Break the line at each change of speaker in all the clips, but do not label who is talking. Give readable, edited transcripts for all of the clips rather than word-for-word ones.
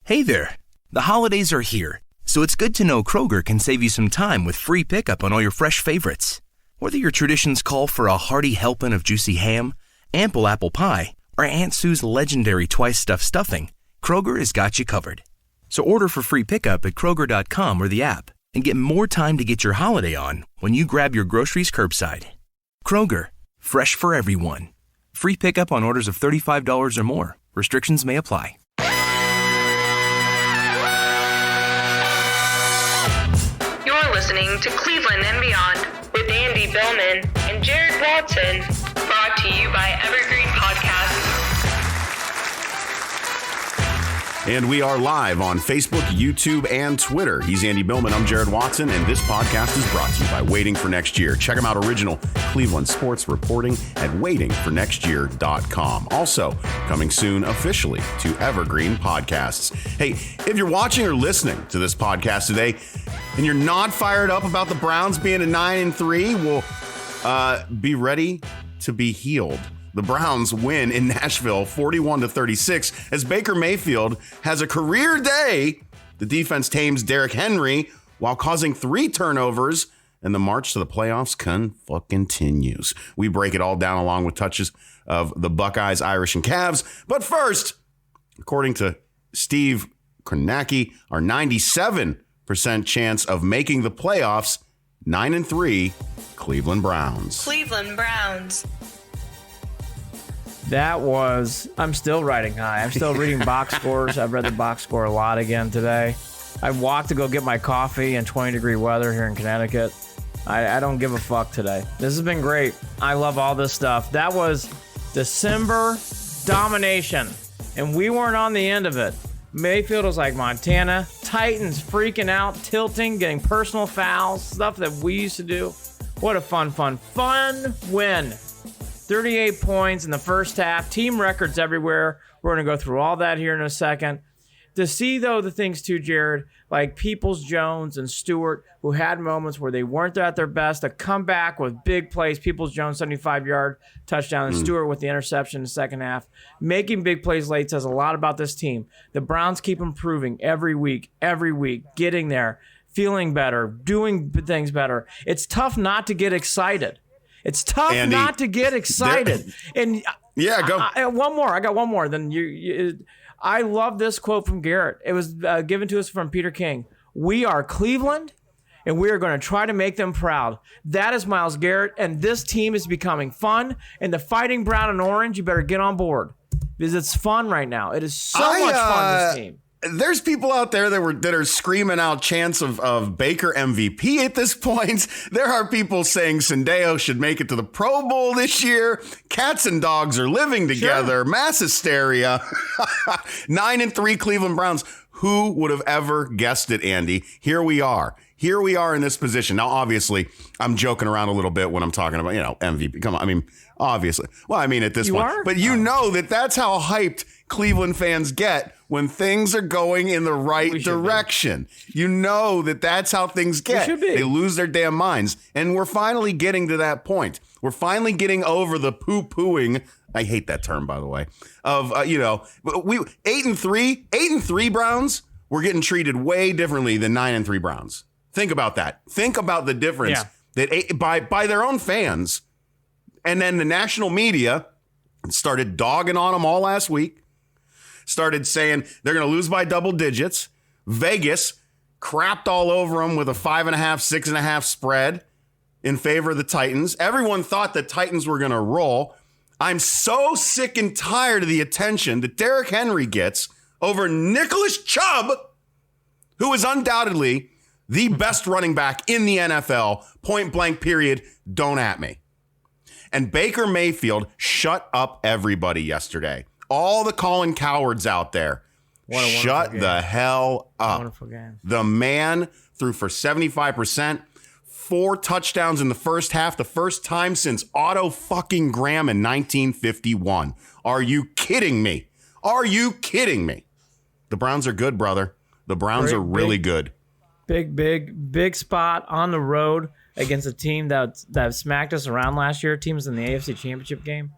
Hey there. The holidays are here, so it's good to know Kroger can save you some time with free pickup on all your fresh favorites. Whether your traditions call for a hearty helping of juicy ham, ample apple pie, or Aunt Sue's legendary twice-stuffed stuffing, Kroger has got you covered. So order for free pickup at Kroger.com or the app and get more time to get your holiday on when you grab your groceries curbside. Kroger, fresh for everyone. Free pickup on orders of $35 or more. Restrictions may apply.
You're listening to Cleveland and Beyond with Andy Billman and Jared Watson. Brought to you by Evergreen Podcasts.
And we are live on Facebook, YouTube, and Twitter. He's Andy Billman. I'm Jared Watson, and this podcast is brought to you by Waiting for Next Year. Check them out, original Cleveland sports reporting at waitingfornextyear.com. Also, coming soon officially to Evergreen Podcasts. Hey, if you're watching or listening to this podcast today and you're not fired up about the Browns being a 9-3, well, be ready to be healed. The Browns win in Nashville 41-36 as Baker Mayfield has a career day. The defense tames Derrick Henry while causing 3 turnovers, and the march to the playoffs continues. We break it all down along with touches of the Buckeyes, Irish, and Cavs. But first, according to Steve Kornacki, our 97% chance of making the playoffs, 9-3, Cleveland Browns.
Cleveland Browns.
That was, I'm still riding high. I'm still reading box scores. I've read the box score a lot again today. I walked to go get my coffee in 20-degree weather here in Connecticut. I don't give a fuck today. This has been great. I love all this stuff. That was December domination, and we weren't on the end of it. Mayfield was like Montana. Titans freaking out, tilting, getting personal fouls, stuff that we used to do. What a fun win. 38 points in the first half, team records everywhere. We're going to go through all that here in a second. To see, though, the things too, Jared, like Peoples-Jones and Stewart, who had moments where they weren't at their best, to come back with big plays. Peoples-Jones, 75-yard touchdown, and Stewart with the interception in the second half. Making big plays late says a lot about this team. The Browns keep improving every week, getting there, feeling better, doing things better. It's tough not to get excited. It's tough, Andy, not to get excited. And
yeah, go.
I got one more. Then I love this quote from Garrett. It was given to us from Peter King. We are Cleveland, and we are going to try to make them proud. That is Myles Garrett, and this team is becoming fun. And the Fighting Brown and Orange, you better get on board because it's fun right now. It is so much fun, this team.
There's people out there that are screaming out chants of Baker MVP at this point. There are people saying Sendeo should make it to the Pro Bowl this year. Cats and dogs are living together. Sure. Mass hysteria. 9-3 Cleveland Browns. Who would have ever guessed it, Andy? Here we are in this position. Now, obviously, I'm joking around a little bit when I'm talking about, MVP. Come on. I mean, obviously. Well, I mean, at this point. But know that's how hyped Cleveland fans get when things are going in the right direction. You know that's how things get. They lose their damn minds. And we're finally getting to that point. We're finally getting over the poo-pooing. I hate that term, by the way. Of, we 8-3 Browns, we're getting treated way differently than 9-3 Browns. Think about that. Think about the difference that by their own fans. And then the national media started dogging on them all last week. Started saying they're going to lose by double digits. Vegas crapped all over them with a 5.5, 6.5 spread in favor of the Titans. Everyone thought the Titans were going to roll. I'm so sick and tired of the attention that Derrick Henry gets over Nicholas Chubb, who is undoubtedly the best running back in the NFL, point blank period, don't at me. And Baker Mayfield shut up everybody yesterday. All the Colin Cowards out there, shut the hell up.
Wonderful game.
The man threw for 75%, 4 touchdowns in the first half, the first time since Otto fucking Graham in 1951. Are you kidding me? The Browns are good, brother. The Browns are really good.
Big spot on the road against a team that smacked us around last year. Teams in the AFC Championship game.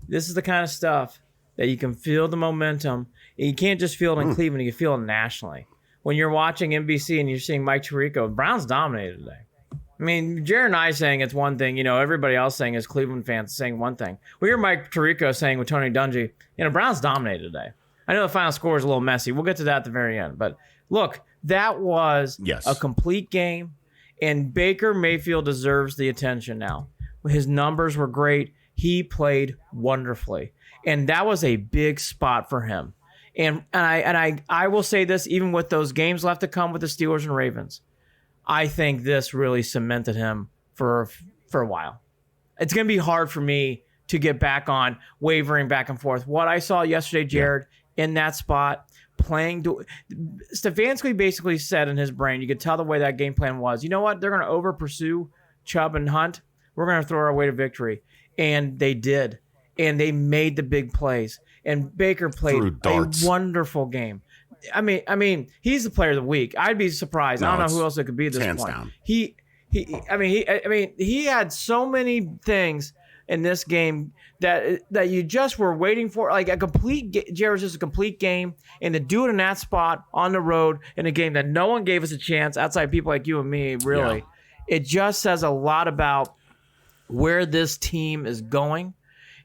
This is the kind of stuff that you can feel the momentum. And you can't just feel it in Cleveland, you can feel it nationally. When you're watching NBC and you're seeing Mike Tirico, Browns dominated today. I mean, Jared and I saying it's one thing, everybody else saying as Cleveland fans saying one thing. We hear Mike Tirico saying with Tony Dungy, Browns dominated today. I know the final score is a little messy. We'll get to that at the very end. But look, that was a complete game, and Baker Mayfield deserves the attention now. His numbers were great. He played wonderfully, and that was a big spot for him. And I will say this, even with those games left to come with the Steelers and Ravens, I think this really cemented him for a while. It's going to be hard for me to get back on wavering back and forth. What I saw yesterday, Jared, in that spot, Stefanski basically said in his brain, you could tell the way that game plan was, you know what, they're going to over pursue Chubb and Hunt. We're going to throw our way to victory. And they did. And they made the big plays. And Baker played a wonderful game. I mean, he's the player of the week. I'd be surprised. I don't know who else it could be at this
hands
point.
Down.
He had so many things in this game that you just were waiting for, like a complete. Jared's just a complete game, and to do it in that spot on the road in a game that no one gave us a chance outside people like you and me. Really, it just says a lot about where this team is going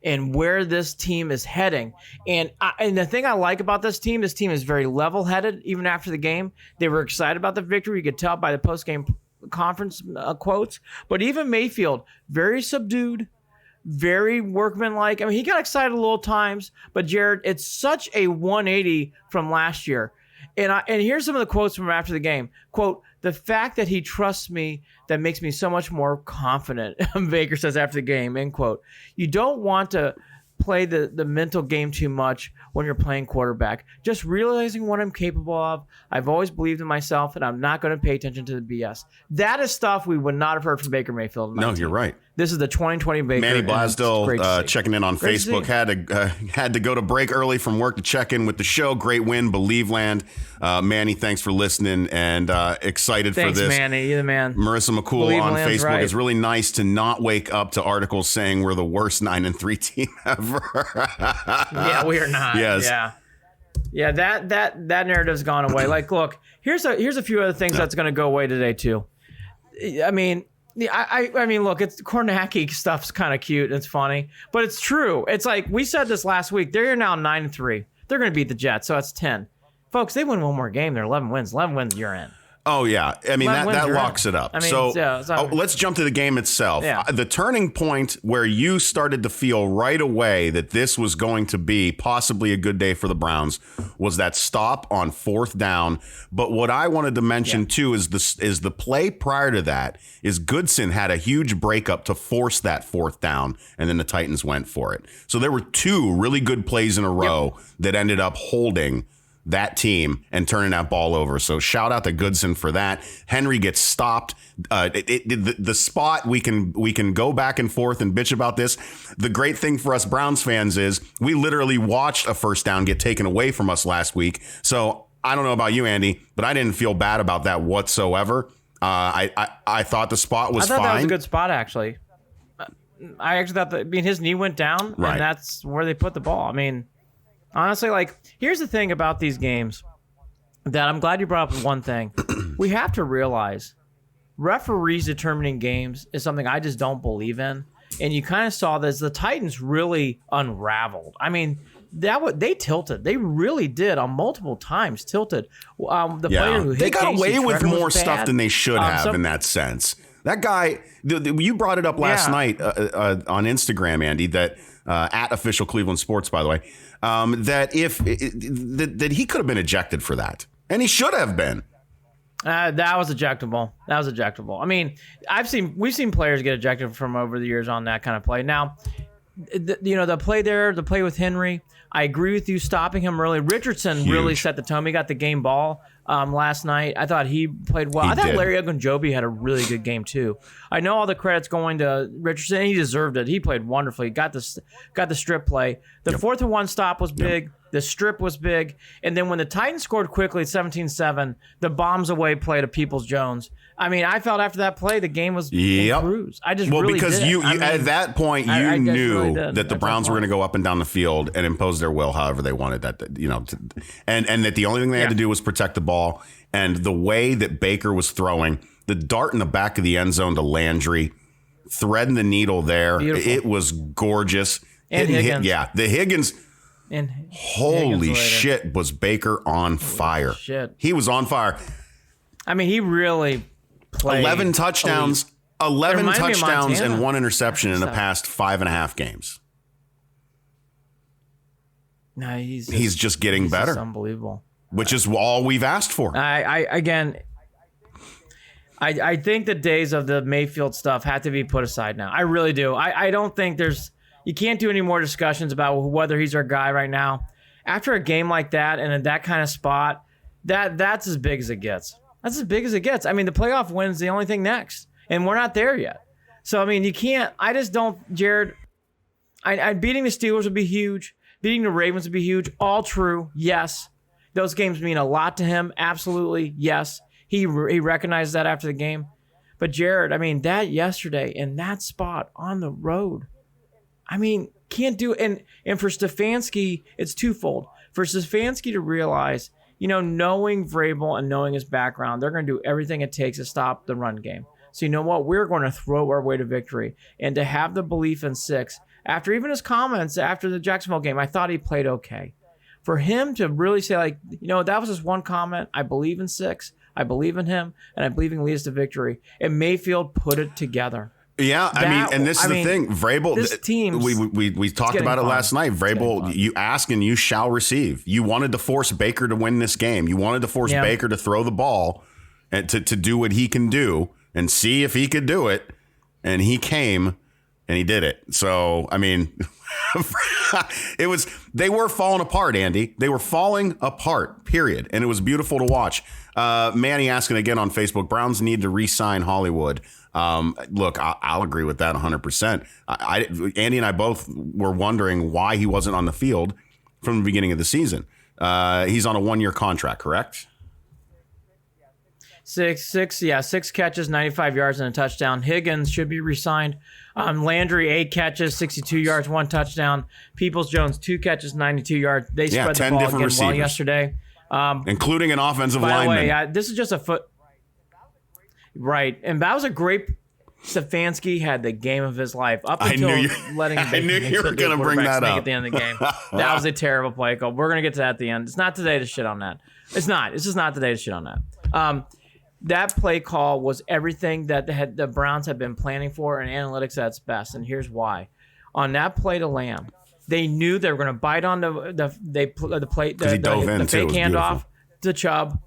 and where this team is heading. And the thing I like about this team is very level-headed. Even after the game, they were excited about the victory. You could tell by the post-game conference quotes. But even Mayfield, very subdued, very workmanlike. I mean, he got excited a little times. But, Jared, it's such a 180 from last year. And here's some of the quotes from after the game. Quote, "The fact that he trusts me, that makes me so much more confident," Baker says after the game, end quote. You don't want to play the mental game too much when you're playing quarterback. Just realizing what I'm capable of. I've always believed in myself, and I'm not going to pay attention to the BS. That is stuff we would not have heard from Baker Mayfield.
No, you're right.
This is the 2020 Baker.
Manny Blasdell checking in on Facebook. Had to go to break early from work to check in with the show. Great win, Believe Land. Manny, thanks for listening and excited for this.
Thanks, Manny. You're the man.
Marissa McCool
Believe
on
Land's
Facebook.
right.
It's really nice to not wake up to articles saying we're the worst 9-3 team ever.
Yeah, we are not.
Yes.
Yeah. That narrative's gone away. Like, look, here's a few other things that's going to go away today too. I mean, look, it's Kornacki stuff's kind of cute and it's funny, but it's true. It's like we said this last week. They're now 9-3. They're going to beat the Jets, so that's 10. Folks, they win one more game. They're 11 wins. 11 wins, you're in.
Oh, yeah. I mean, that locks it up.
I mean,
so let's jump to the game itself.
Yeah.
The turning point where you started to feel right away that this was going to be possibly a good day for the Browns was that stop on 4th down. But what I wanted to mention, too, is the play prior to that is Goodson had a huge breakup to force that 4th down, and then the Titans went for it. So there were 2 really good plays in a row that ended up holding that team and turning that ball over. So shout out to Goodson for that. Henry gets stopped. The spot, we can go back and forth and bitch about this. The great thing for us Browns fans is we literally watched a first down get taken away from us last week. So I don't know about you, Andy, but I didn't feel bad about that whatsoever. I thought the spot was fine.
I thought that was a good spot, actually. I actually thought his knee went down, and that's where they put the ball. I mean, honestly, like, here's the thing about these games that I'm glad you brought up one thing. We have to realize referees determining games is something I just don't believe in. And you kind of saw this. The Titans really unraveled. I mean, they tilted. They really did on multiple times tilted. The player who hit
they got away with more stuff
bad.
than they should have in that sense. That guy, you brought it up last night on Instagram, Andy, that at Official Cleveland Sports, by the way, that that he could have been ejected for that, and he should have been.
That was ejectable. I mean, we've seen players get ejected from over the years on that kind of play. Now, the play with Henry, I agree with you. Stopping him early, Richardson really set the tone. He got the game ball last night. I thought he played well. I thought Larry Ogunjobi had a really good game too. I know all the credit's going to Richardson. He deserved it. He played wonderfully. Got the strip play. The 4th and 1 stop was big. The strip was big. And then when the Titans scored quickly at 17-7, the bombs away play to Peoples-Jones. I mean, I felt after that play, the game was in cruise. I just really
because
did.
At that point, you knew
really
that the Browns were going to go up and down the field and impose their will however they wanted that, and that the only thing they had to do was protect the ball. And the way that Baker was throwing, the dart in the back of the end zone to Landry, threading the needle there, it was gorgeous.
And Higgins.
The Higgins.
And
holy shit, was Baker on fire.
Shit.
He was on fire.
I mean, he really played
11 touchdowns, and 1 interception in the past 5.5 games.
No,
he's just getting better.
Just unbelievable.
Which is all we've asked for.
I think the days of the Mayfield stuff have to be put aside now. I really do. I don't think you can't do any more discussions about whether he's our guy right now. After a game like that and in that kind of spot, that's as big as it gets. That's as big as it gets. I mean, the playoff win's the only thing next, and we're not there yet. So, I mean, you can't. I just don't, Jared. Beating the Steelers would be huge. Beating the Ravens would be huge. All true, yes. Those games mean a lot to him. Absolutely, yes. He recognized that after the game. But, Jared, I mean, that yesterday in that spot on the road, I mean, can't do it. And for Stefanski, it's twofold. For Stefanski to realize, knowing Vrabel and knowing his background, they're going to do everything it takes to stop the run game. So you know what? We're going to throw our way to victory. And to have the belief in 6, after even his comments after the Jacksonville game, I thought he played okay. For him to really say, that was just one comment. I believe in 6. I believe in him. And I believe he can lead us to victory. And Mayfield put it together.
Yeah, this is the thing. Vrabel,
this team,
we talked about it last night. Vrabel, you ask and you shall receive. You wanted to force Baker to win this game. You wanted to force Baker to throw the ball and to do what he can do and see if he could do it. And he came and he did it. So, I mean, they were falling apart, Andy. They were falling apart, period. And it was beautiful to watch. Manny asking again on Facebook, Browns need to re-sign Hollywood. Look, I'll agree with that 100%. Andy and I both were wondering why he wasn't on the field from the beginning of the season. He's on a 1-year contract, correct?
6 catches, 95 yards, and a touchdown. Higgins should be re-signed. Landry, 8 catches, 62 yards, 1 touchdown. Peoples-Jones, 2 catches, 92 yards. They spread the ball again well yesterday.
Including an offensive lineman.
By the way, this is just a foot. Right, and that was a great. Stefanski had the game of his life up until letting.
I knew you were going to bring that up
at the end of the game. That was a terrible play call. We're going to get to that at the end. It's not today to shit on that. It's not. It's just not today to shit on that. That play call was everything that the Browns had been planning for, and analytics at its best. And here's why: on that play to Lamb, they knew they were going to bite on the fake handoff to Chubb.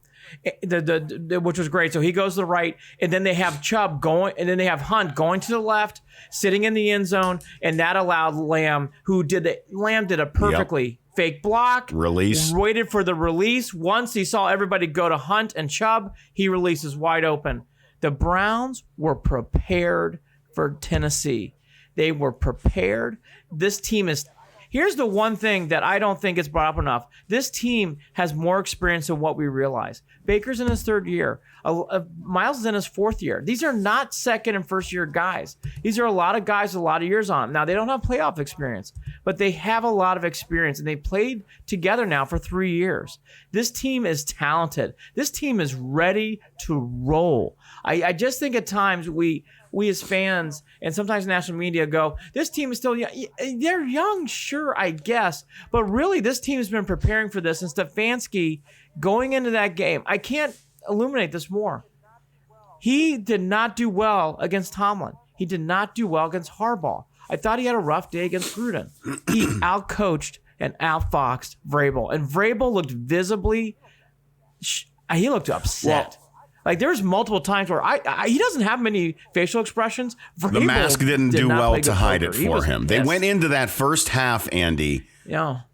Which was great. So he goes to the right, and then they have Chubb going, and then they have Hunt going to the left, sitting in the end zone, and that allowed Lamb, Lamb did a perfectly fake block,
release,
waited for the release. Once he saw everybody go to Hunt and Chubb, he releases wide open. The Browns were prepared for Tennessee. They were prepared. This team is. Here's the one thing that I don't think is brought up enough. This team has more experience than what we realize. Baker's in his 3rd year. Miles is in his 4th year. These are not 2nd and 1st year guys. These are a lot of guys with a lot of years on them. Now, they don't have playoff experience, but they have a lot of experience, and they played together now for 3 years. This team is talented. This team is ready to roll. I just think at times we as fans and sometimes national media go, this team is still young. They're young, sure, I guess. But really, this team has been preparing for this. And Stefanski, going into that game, I can't illuminate this more. He did not do well against Tomlin. He did not do well against Harbaugh. I thought he had a rough day against Gruden. He outcoached and outfoxed Vrabel. And Vrabel looked visibly, he looked upset. There's multiple times where he doesn't have many facial expressions. Vrabel
the mask didn't do well to hide it for him. They went into that first half, Andy,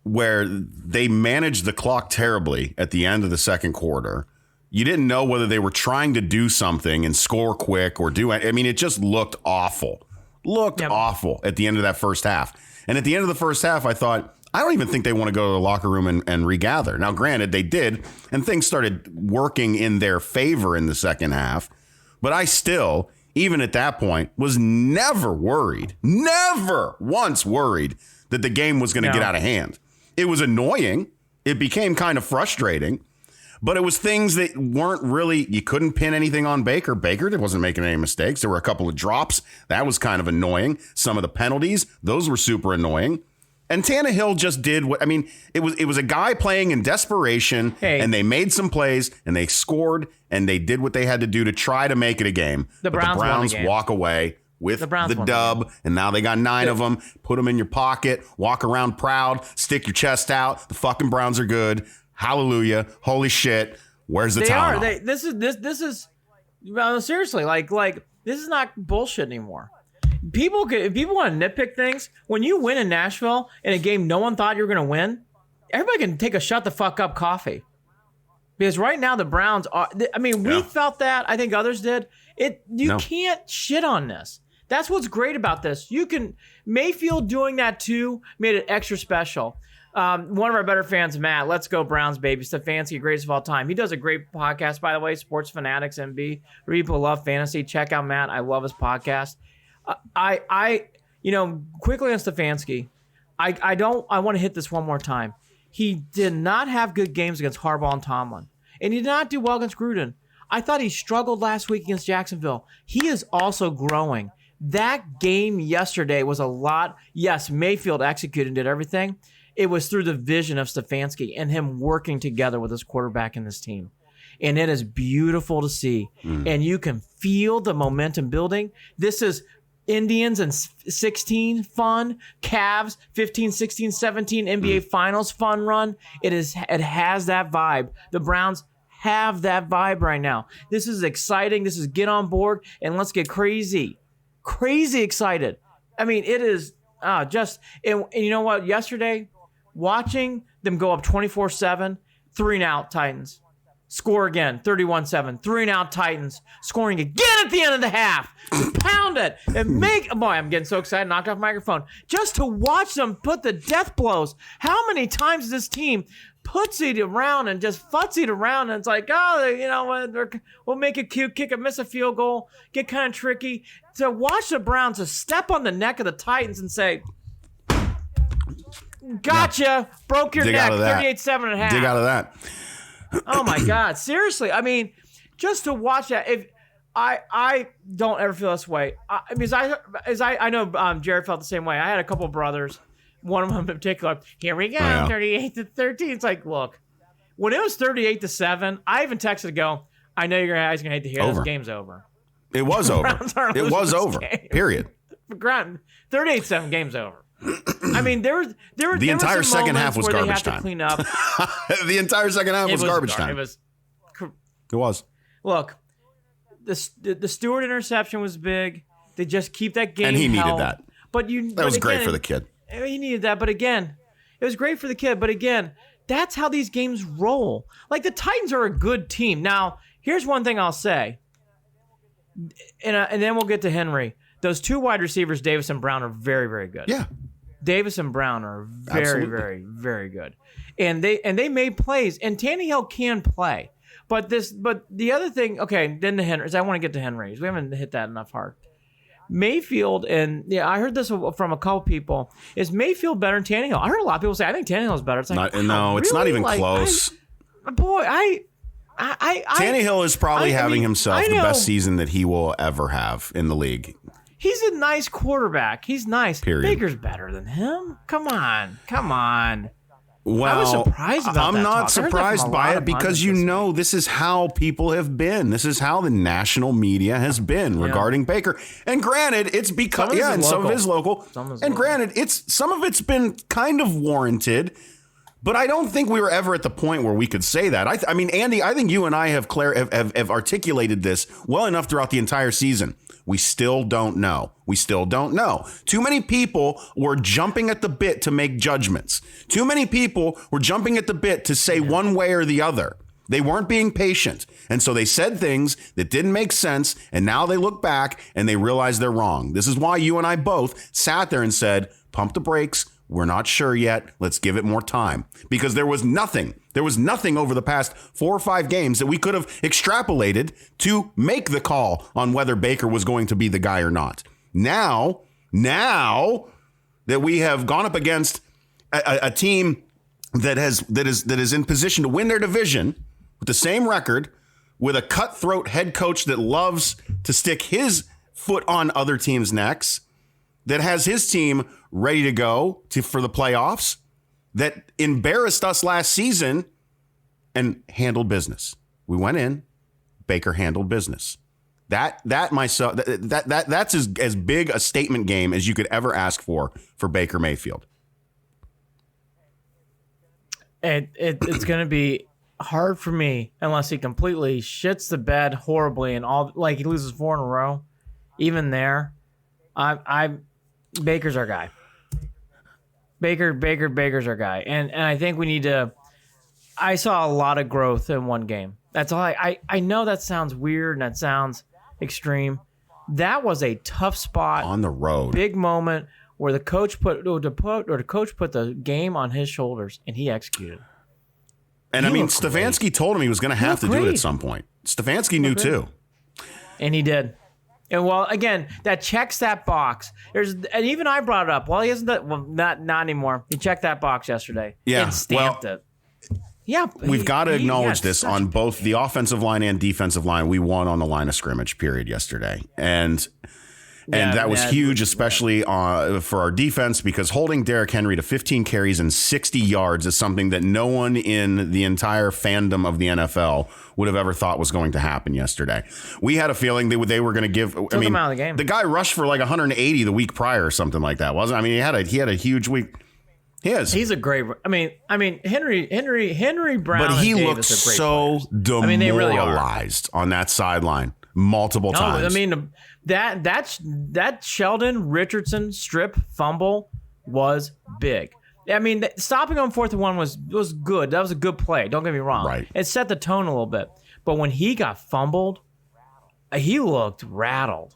where they managed the clock terribly at the end of the second quarter. You didn't know whether they were trying to do something and score quick or it just looked awful. Awful at the end of that first half. And at the end of the first half, I thought, I don't even think they want to go to the locker room and regather. Now, granted, they did, and things started working in their favor in the second half. But I still, even at that point, was never once worried that the game was going to get out of hand. It was annoying. It became kind of frustrating. But it was things that weren't really, you couldn't pin anything on Baker. Baker wasn't making any mistakes. There were a couple of drops. That was kind of annoying. Some of the penalties, those were super annoying. And Tannehill just did what, I mean, it was a guy playing in desperation, and they made some plays, and they scored, and they did what they had to do to try to make it a game.
The Browns
walk away with the dub, and now they got 9 of them. Put them in your pocket, walk around proud, stick your chest out. The fucking Browns are good. Hallelujah. Holy shit. Where's the Tylenol?
This is well, seriously, like this is not bullshit anymore. If people want to nitpick things, when you win in Nashville in a game no one thought you were going to win, everybody can take a shut the fuck up coffee. Because right now the Browns are, I mean, we felt that. I think others did. You can't shit on this. That's what's great about this. Mayfield doing that too made it extra special. One of our better fans, Matt, let's go Browns, baby. Stefanski, greatest of all time. He does a great podcast, by the way, Sports Fanatics MB. People love fantasy. Check out Matt. I love his podcast. Quickly on Stefanski, I want to hit this one more time. He did not have good games against Harbaugh and Tomlin, and he did not do well against Gruden. I thought he struggled last week against Jacksonville. He is also growing. That game yesterday was a lot. Yes, Mayfield executed and did everything. It was through the vision of Stefanski and him working together with his quarterback and this team. And it is beautiful to see. And you can feel the momentum building. This is Indians and 16 fun, Cavs 15, 16, 17 NBA Finals fun run. It has that vibe. The Browns have that vibe right now. This is exciting. This is get on board and let's get crazy excited. I mean, it is and you know what? Yesterday, watching them go up 24-7, 3-and-out Titans. Score again, 31-7, 3-and-out Titans. Scoring again at the end of the half. Pound it. And boy, I'm getting so excited, knocked off my microphone. Just to watch them put the death blows. How many times this team puts it around and just futs it around and it's like, we'll make it cute, kick it, miss a field goal, get kind of tricky. To watch the Browns to step on the neck of the Titans and say, gotcha, broke your neck, 38-7.5.
Dig out of that.
Oh my God! Seriously, I mean, just to watch that. If I don't ever feel this way, because I know Jared felt the same way. I had a couple of brothers, one of them in particular. Here we go, 38-13. It's like, look, when it was 38-7, I even texted to go, I know your guys gonna hate to hear this. Game's over.
It was over. It was over. Game. Period.
38-7, game's over. I mean,
the entire second half was garbage time.
Clean up.
The entire second half was garbage time. It was.
Look, the Stewart interception was big. They just keep that game.
And he
held.
needed that. That was great for the kid.
He needed that, but again, it was great for the kid. But again, that's how these games roll. Like the Titans are a good team. Now, here's one thing I'll say, and then we'll get to Henry. Those two wide receivers, Davis and Brown, are very, very good.
Yeah.
Davis and Brown are very, very, very good. And they made plays. And Tannehill can play. But the other thing, okay, then the Henrys. I want to get to Henrys. We haven't hit that enough hard. Mayfield, and I heard this from a couple people, is Mayfield better than Tannehill? I heard a lot of people say, I think Tannehill's better. It's like,
it's not even close. Tannehill is probably having himself the best season that he will ever have in the league.
He's a nice quarterback. He's nice.
Period.
Baker's better than him. Come on.
Well,
I was surprised about that.
I'm not surprised by it because this is how people have been. This is how the national media has been regarding Baker. And granted, it's because some of it is local. Granted, some of it's been kind of warranted. But I don't think we were ever at the point where we could say that. I mean, Andy, I think you and I have articulated this well enough throughout the entire season. We still don't know. Too many people were jumping at the bit to make judgments. Too many people were jumping at the bit to say one way or the other. They weren't being patient. And so they said things that didn't make sense. And now they look back and they realize they're wrong. This is why you and I both sat there and said, pump the brakes. We're not sure yet. Let's give it more time. Because there was nothing over the past 4 or 5 games that we could have extrapolated to make the call on whether Baker was going to be the guy or not. Now that we have gone up against a team that is in position to win their division with the same record, with a cutthroat head coach that loves to stick his foot on other teams' necks, that has his team ready to go for the playoffs, that embarrassed us last season and handled business. We went in, Baker handled business. That's as big a statement game as you could ever ask for Baker Mayfield.
It's going to be hard for me unless he completely shits the bed horribly and he loses 4 in a row. Even there, Baker's our guy. Baker's our guy. And I think we need to. I saw a lot of growth in one game. That's all. I know that sounds weird and that sounds extreme. That was a tough spot
on the road. Big
moment where the coach put the game on his shoulders and he executed.
And Stefanski told him he was going to have to do it at some point. Stefanski knew too.
And he did. And again, that checks that box. And even I brought it up. Well, he isn't that. Well, not anymore. He checked that box yesterday. Yeah, and stamped it. Yeah,
we've got to acknowledge this on both the offensive line and defensive line. We won on the line of scrimmage period yesterday, and that was huge, especially for our defense, because holding Derrick Henry to 15 carries and 60 yards is something that no one in the entire fandom of the NFL would have ever thought was going to happen yesterday. We had a feeling they were going to give.
Took him out of the game.
The guy rushed for like 180 the week prior or something like that, wasn't? I mean, he had a huge week.
He's a great. I mean, Henry Brown.
But he
and
looked so demoralized on that sideline multiple times.
I mean, that Sheldon Richardson strip fumble was big. I mean, stopping on 4th and 1 was good. That was a good play. Don't get me wrong.
Right.
It set the tone a little bit. But when he got fumbled, he looked rattled.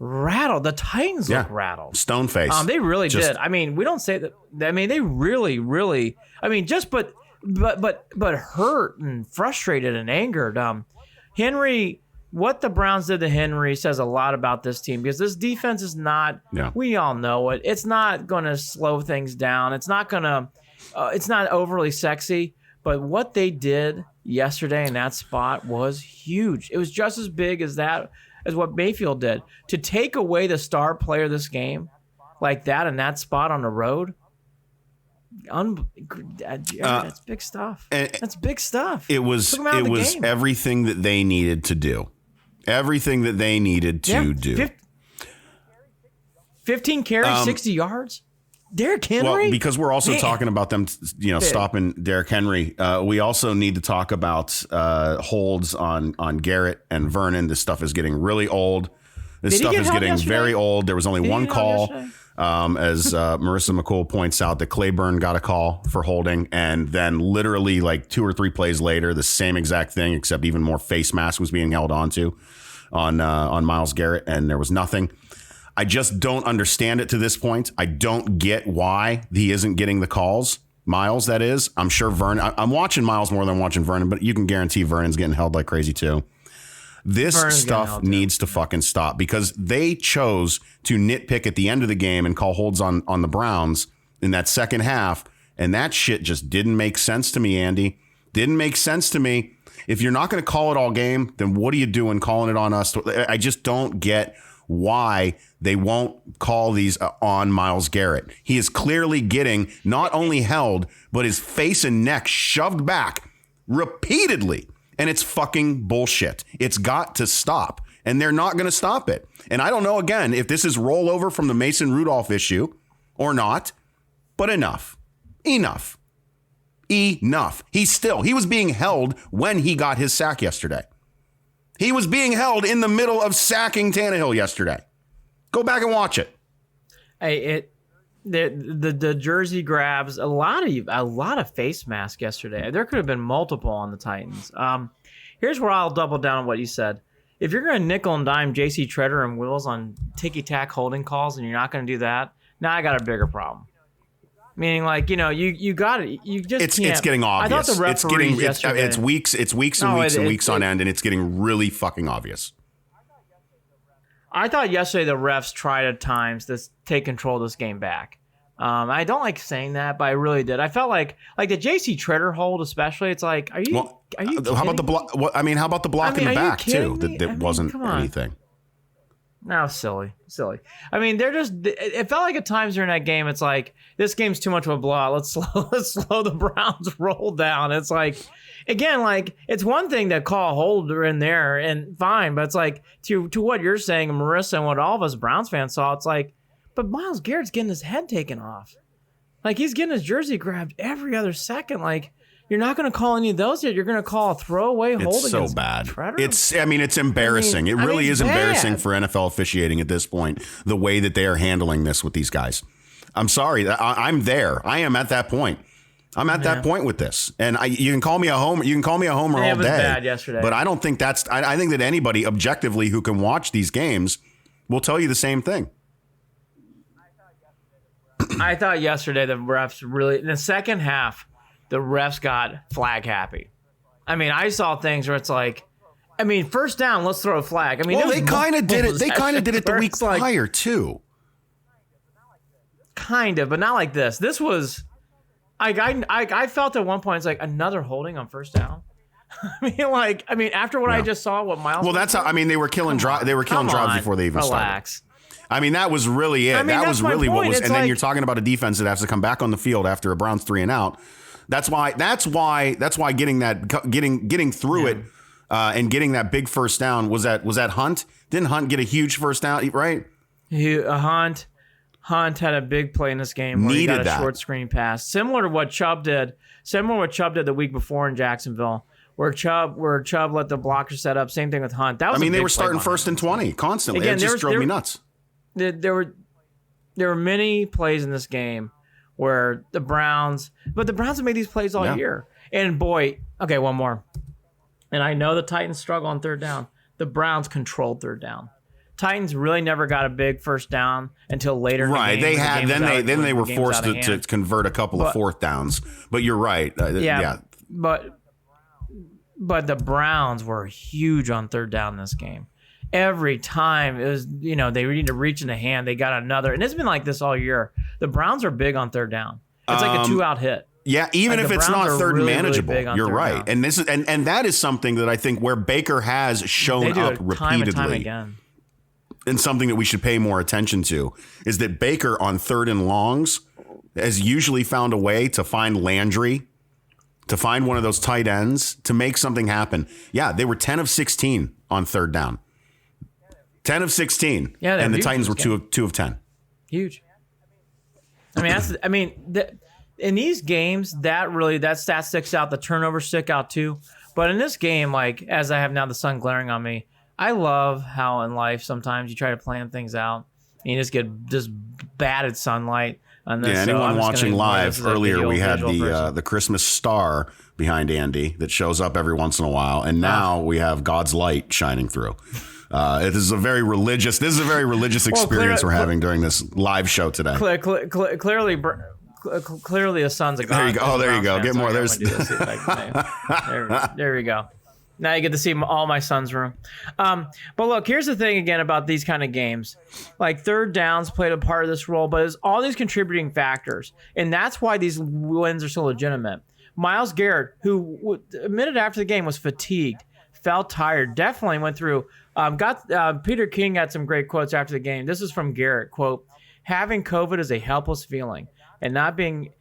The Titans look rattled.
Stone face.
They really did. I mean, we don't say that. I mean, they really, really. I mean, just but hurt and frustrated and angered. Henry, what the Browns did to Henry says a lot about this team, because this defense is not. Yeah. We all know it. It's not going to slow things down. It's not going to. It's not overly sexy. But what they did yesterday in that spot was huge. It was just as big as what Mayfield did. To take away the star player of this game like that in that spot on the road, that's big stuff. That's big stuff.
It was everything that they needed to do. Everything that they needed to do.
15 carries, 60 yards. Derrick Henry?
Well, because we're also talking about them, stopping Derrick Henry. We also need to talk about holds on Garrett and Vernon. This stuff is getting really old. This stuff is getting very old. There was only one call, as Marissa McCool points out, that Claiborne got a call for holding, and then literally like 2 or 3 plays later, the same exact thing, except even more face mask was being held onto on Myles Garrett, and there was nothing. I just don't understand it to this point. I don't get why he isn't getting the calls. Myles, that is. I'm sure Vernon. I'm watching Myles more than I'm watching Vernon, but you can guarantee Vernon's getting held like crazy too. This stuff needs to fucking stop, because they chose to nitpick at the end of the game and call holds on the Browns in that second half, and that shit just didn't make sense to me, Andy. Didn't make sense to me. If you're not going to call it all game, then what are you doing calling it on us? I just don't get why they won't call these on Myles Garrett. He is clearly getting not only held, but his face and neck shoved back repeatedly. And it's fucking bullshit. It's got to stop. And they're not going to stop it. And I don't know, again, if this is rollover from the Mason Rudolph issue or not, but enough. He was being held when he got his sack yesterday. He was being held in the middle of sacking Tannehill yesterday. Go back and watch it.
The jersey grabs, a lot of face mask yesterday. There could have been multiple on the Titans. Here's where I'll double down on what you said. If you're going to nickel and dime J.C. Treader and Wills on ticky-tack holding calls and you're not going to do that, now I got a bigger problem. Meaning, like, you got it. You just can't.
It's getting obvious.
I thought the referees yesterday.
It's weeks and weeks on end, and it's getting really fucking obvious.
I thought yesterday the refs tried at times to take control of this game back. I don't like saying that, but I really did. I felt like the J.C. Treader hold, especially. It's like, are you?
How about the block? How about the block in the back too? That wasn't anything.
No, silly. I mean, it felt like at times during that game, it's like, this game's too much of a blowout. Let's slow the Browns roll down. It's like, again, like, it's one thing to call a holder in there and fine, but it's like, to what you're saying, Marissa, and what all of us Browns fans saw, it's like, but Myles Garrett's getting his head taken off. Like, he's getting his jersey grabbed every other second. Like, you're not going to call any of those yet. You're going to call a throwaway hold against
It's so bad.
Treader?
It's embarrassing. It really is embarrassing for NFL officiating at this point, the way that they are handling this with these guys. I'm sorry. I'm there. I am at that point. I'm at that point with this. And you can call me a homer. You can call me a homer all day. It was bad yesterday. But I don't think I think that anybody objectively who can watch these games will tell you the same thing.
I thought yesterday the refs really, in the second half, the refs got flag happy. I mean, I saw things where it's like, first down, let's throw a flag. I mean,
well, they kind of did it. They kind of did it the week prior too.
Kind of, but not like this. This was, I felt at one point it's like another holding on first down. After what I just saw, what Myles.
Well, that's how. They were killing drives. They were killing drives before they even started. That was really it. That was really what was. And then you're talking about a defense that has to come back on the field after a Browns 3-and-out. That's why getting through it and getting that big first down was that Hunt. Didn't Hunt get a huge first down, right?
Hunt had a big play in this game where he got a short screen pass, similar to what Chubb did the week before in Jacksonville, where Chubb let the blocker set up. Same thing with Hunt. That was
they were starting 1st and 20 constantly. Again, it just drove me nuts.
There were many plays in this game where the Browns have made these plays all year. And boy, okay, one more. And I know the Titans struggle on third down. The Browns controlled third down. Titans really never got a big first down until later.
Right,
in the game.
Then they were forced to convert a couple of fourth downs. But you're right.
But the Browns were huge on third down in this game. Every time it was, they need to reach in the hand, they got another. And it's been like this all year. The Browns are big on third down. It's like a 2-out hit.
Yeah, even if it's not third really, manageable, really you're right. Down. And this is and that is something that I think where Baker has shown up repeatedly. Time and time again. And something that we should pay more attention to is that Baker on third and longs has usually found a way to find Landry, to find one of those tight ends, to make something happen. Yeah, they were 10 of 16 on third down. 10 of 16. Yeah, and the Titans were 2 of 10.
Huge. In these games, that stat sticks out. The turnovers stick out too. But in this game, like, as I have now the sun glaring on me, I love how in life sometimes you try to plan things out and you just get just batted sunlight. On this.
Yeah, anyone watching live earlier, we had the Christmas star behind Andy that shows up every once in a while, and now we have God's light shining through. This is a very religious experience we're having during this live show today.
Clearly, the sun's a god.
There you go. Oh, there you go. Get more. There
we go. Now you get to see all my son's room. But look, here's the thing again about these kind of games. Like, third downs played a part of this role, but it's all these contributing factors. And that's why these wins are so legitimate. Myles Garrett, who a minute after the game was fatigued, felt tired, definitely went through. Peter King had some great quotes after the game. This is from Garrett, quote, "Having COVID is a helpless feeling, and not being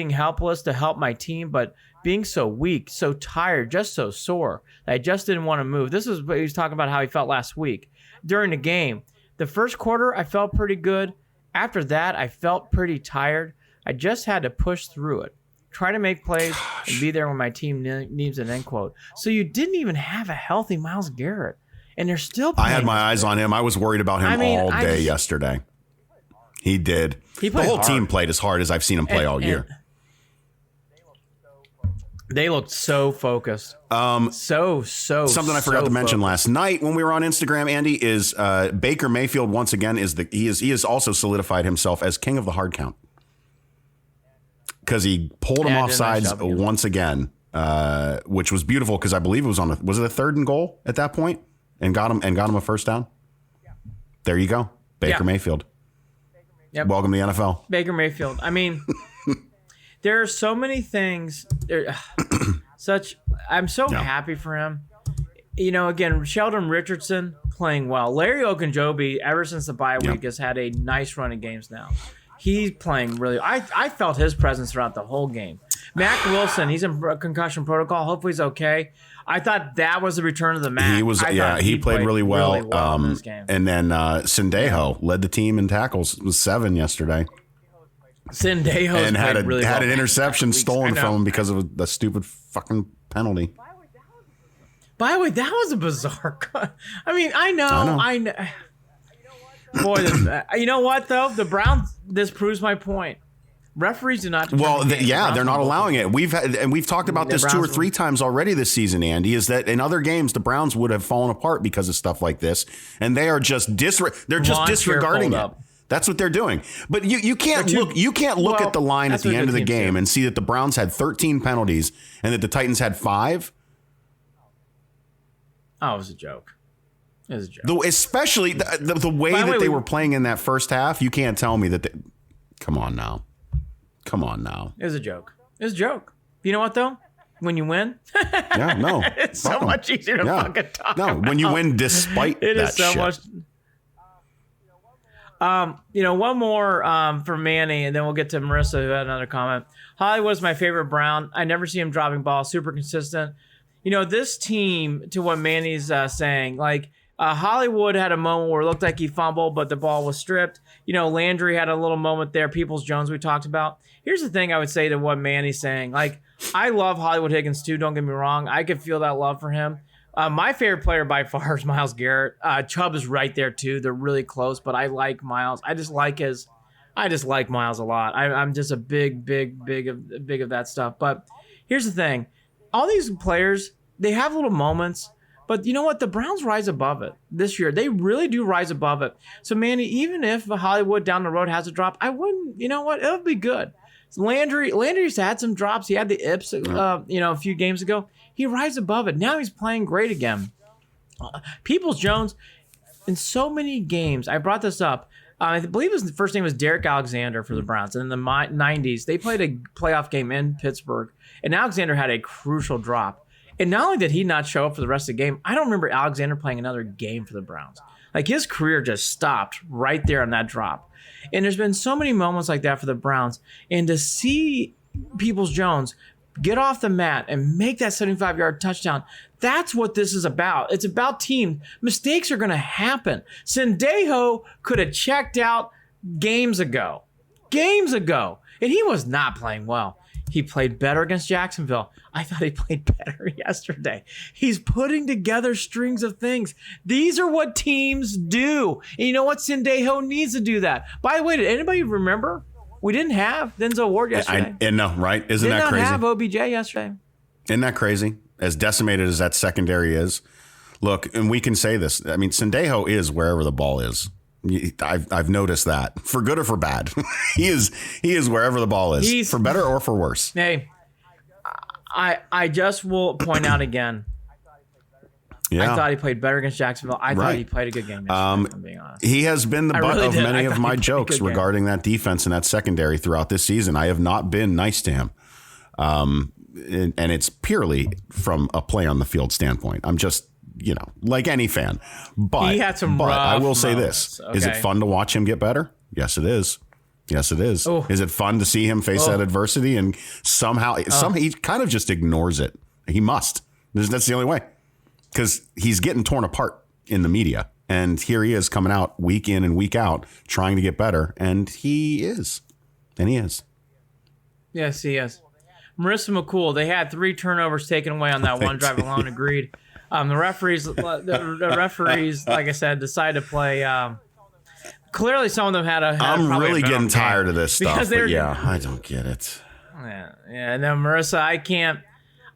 helpless to help my team, but being so weak, so tired, just so sore. I just didn't want to move." This is what he was talking about, how he felt last week. During the game, the first quarter, I felt pretty good. After that, I felt pretty tired. I just had to push through it. Try to make plays and be there when my team needs an end quote. So you didn't even have a healthy Myles Garrett. And they're still playing.
I had my eyes on him. I was worried about him all day yesterday. He did. The whole team played as hard as I've seen him play all year.
They looked so focused. Something
I forgot to mention last night when we were on Instagram, Andy, is Baker Mayfield once again he has also solidified himself as king of the hard count. because he pulled him off sides once again, which was beautiful because I believe it was was it a 3rd and goal at that point and got him a first down. There you go. Baker Mayfield.
Yep.
Welcome to the NFL.
Baker Mayfield. I mean, there are so many things. I'm so happy for him. You know, again, Sheldon Richardson playing well. Larry Ogunjobi, ever since the bye week, has had a nice run of games now. He's playing really. I felt his presence throughout the whole game. Mac Wilson, he's in concussion protocol. Hopefully he's okay. I thought that was the return of the Mac.
He played really well
in this game.
And then Sendejo led the team in tackles. It was 7 yesterday.
Sendejo
and had an interception stolen from him because of the stupid fucking penalty.
By the way, that was a bizarre. I mean, I know. Boy, you know what though? The Browns. This proves my point. Referees do not.
Well, they're not allowing it. We've talked about this 2 or 3 times already this season, Andy. Is that in other games the Browns would have fallen apart because of stuff like this, and they are just disregarding it. That's what they're doing. But you can't look at the line at the end of the game and see that the Browns had 13 penalties and that the Titans had 5.
Oh, it was a joke. It was a joke.
Especially the way that they were playing in that first half. You can't tell me that. Come on now. It was a joke. You know what though? When you win,
it's so much easier to fucking talk.
No, when you win, despite
it
that
is so
shit.
much. One more for Manny, and then we'll get to Marissa, who had another comment. Hollywood's my favorite Brown. I never see him dropping balls. Super consistent. You know, this team, to what Manny's saying, like Hollywood had a moment where it looked like he fumbled, but the ball was stripped. You know, Landry had a little moment there. Peoples-Jones we talked about. Here's the thing I would say to what Manny's saying. Like, I love Hollywood Higgins too. Don't get me wrong. I could feel that love for him. My favorite player by far is Myles Garrett. Chubb is right there too. They're really close, but I like Myles. I just like Myles a lot. I'm just a big of that stuff. But here's the thing. All these players, they have little moments, but you know what? The Browns rise above it this year. They really do rise above it. So, Manny, even if Hollywood down the road has a drop, I wouldn't, you know what? It'll be good. Landry's had some drops. He had the Ips, a few games ago. He rises above it. Now he's playing great again. Peoples-Jones, in so many games, I brought this up. I believe his first name was Derek Alexander for the Browns. And in the 90s, they played a playoff game in Pittsburgh, and Alexander had a crucial drop. And not only did he not show up for the rest of the game, I don't remember Alexander playing another game for the Browns. Like, his career just stopped right there on that drop. And there's been so many moments like that for the Browns. And to see Peoples-Jones get off the mat and make that 75-yard touchdown, that's what this is about. It's about team. Mistakes are going to happen. Sendejo could have checked out games ago. And he was not playing well. He played better against Jacksonville. I thought he played better yesterday. He's putting together strings of things. These are what teams do. And you know what? Sendejo needs to do that. By the way, did anybody remember? We didn't have Denzel Ward yesterday.
No, right? Isn't that crazy?
Did not have OBJ yesterday.
Isn't that crazy? As decimated as that secondary is. Look, and we can say this. I mean, Sendejo is wherever the ball is. I've noticed that, for good or for bad. he is wherever the ball is, for better or for worse.
Hey, I just will point out again. Yeah. I thought he played better against Jacksonville. I thought he played a good game yesterday, if I'm being honest.
He has been the butt of many of my jokes regarding that defense and that secondary throughout this season. I have not been nice to him. And it's purely from a play on the field standpoint. I'm just, like any fan. But
he had some
I will say this. Okay. Is it fun to watch him get better? Yes, it is. Oh. Is it fun to see him face that adversity and somehow he kind of just ignores it? He must. That's the only way. Because he's getting torn apart in the media. And here he is coming out week in and week out trying to get better. And he is.
Yes, he is. Marissa McCool, they had 3 turnovers taken away on that one drive alone. Agreed. The referees, like I said, decided to play. Clearly, some of them had a.
I'm really getting tired of this stuff. I don't get it.
Yeah. No, Marissa, I can't.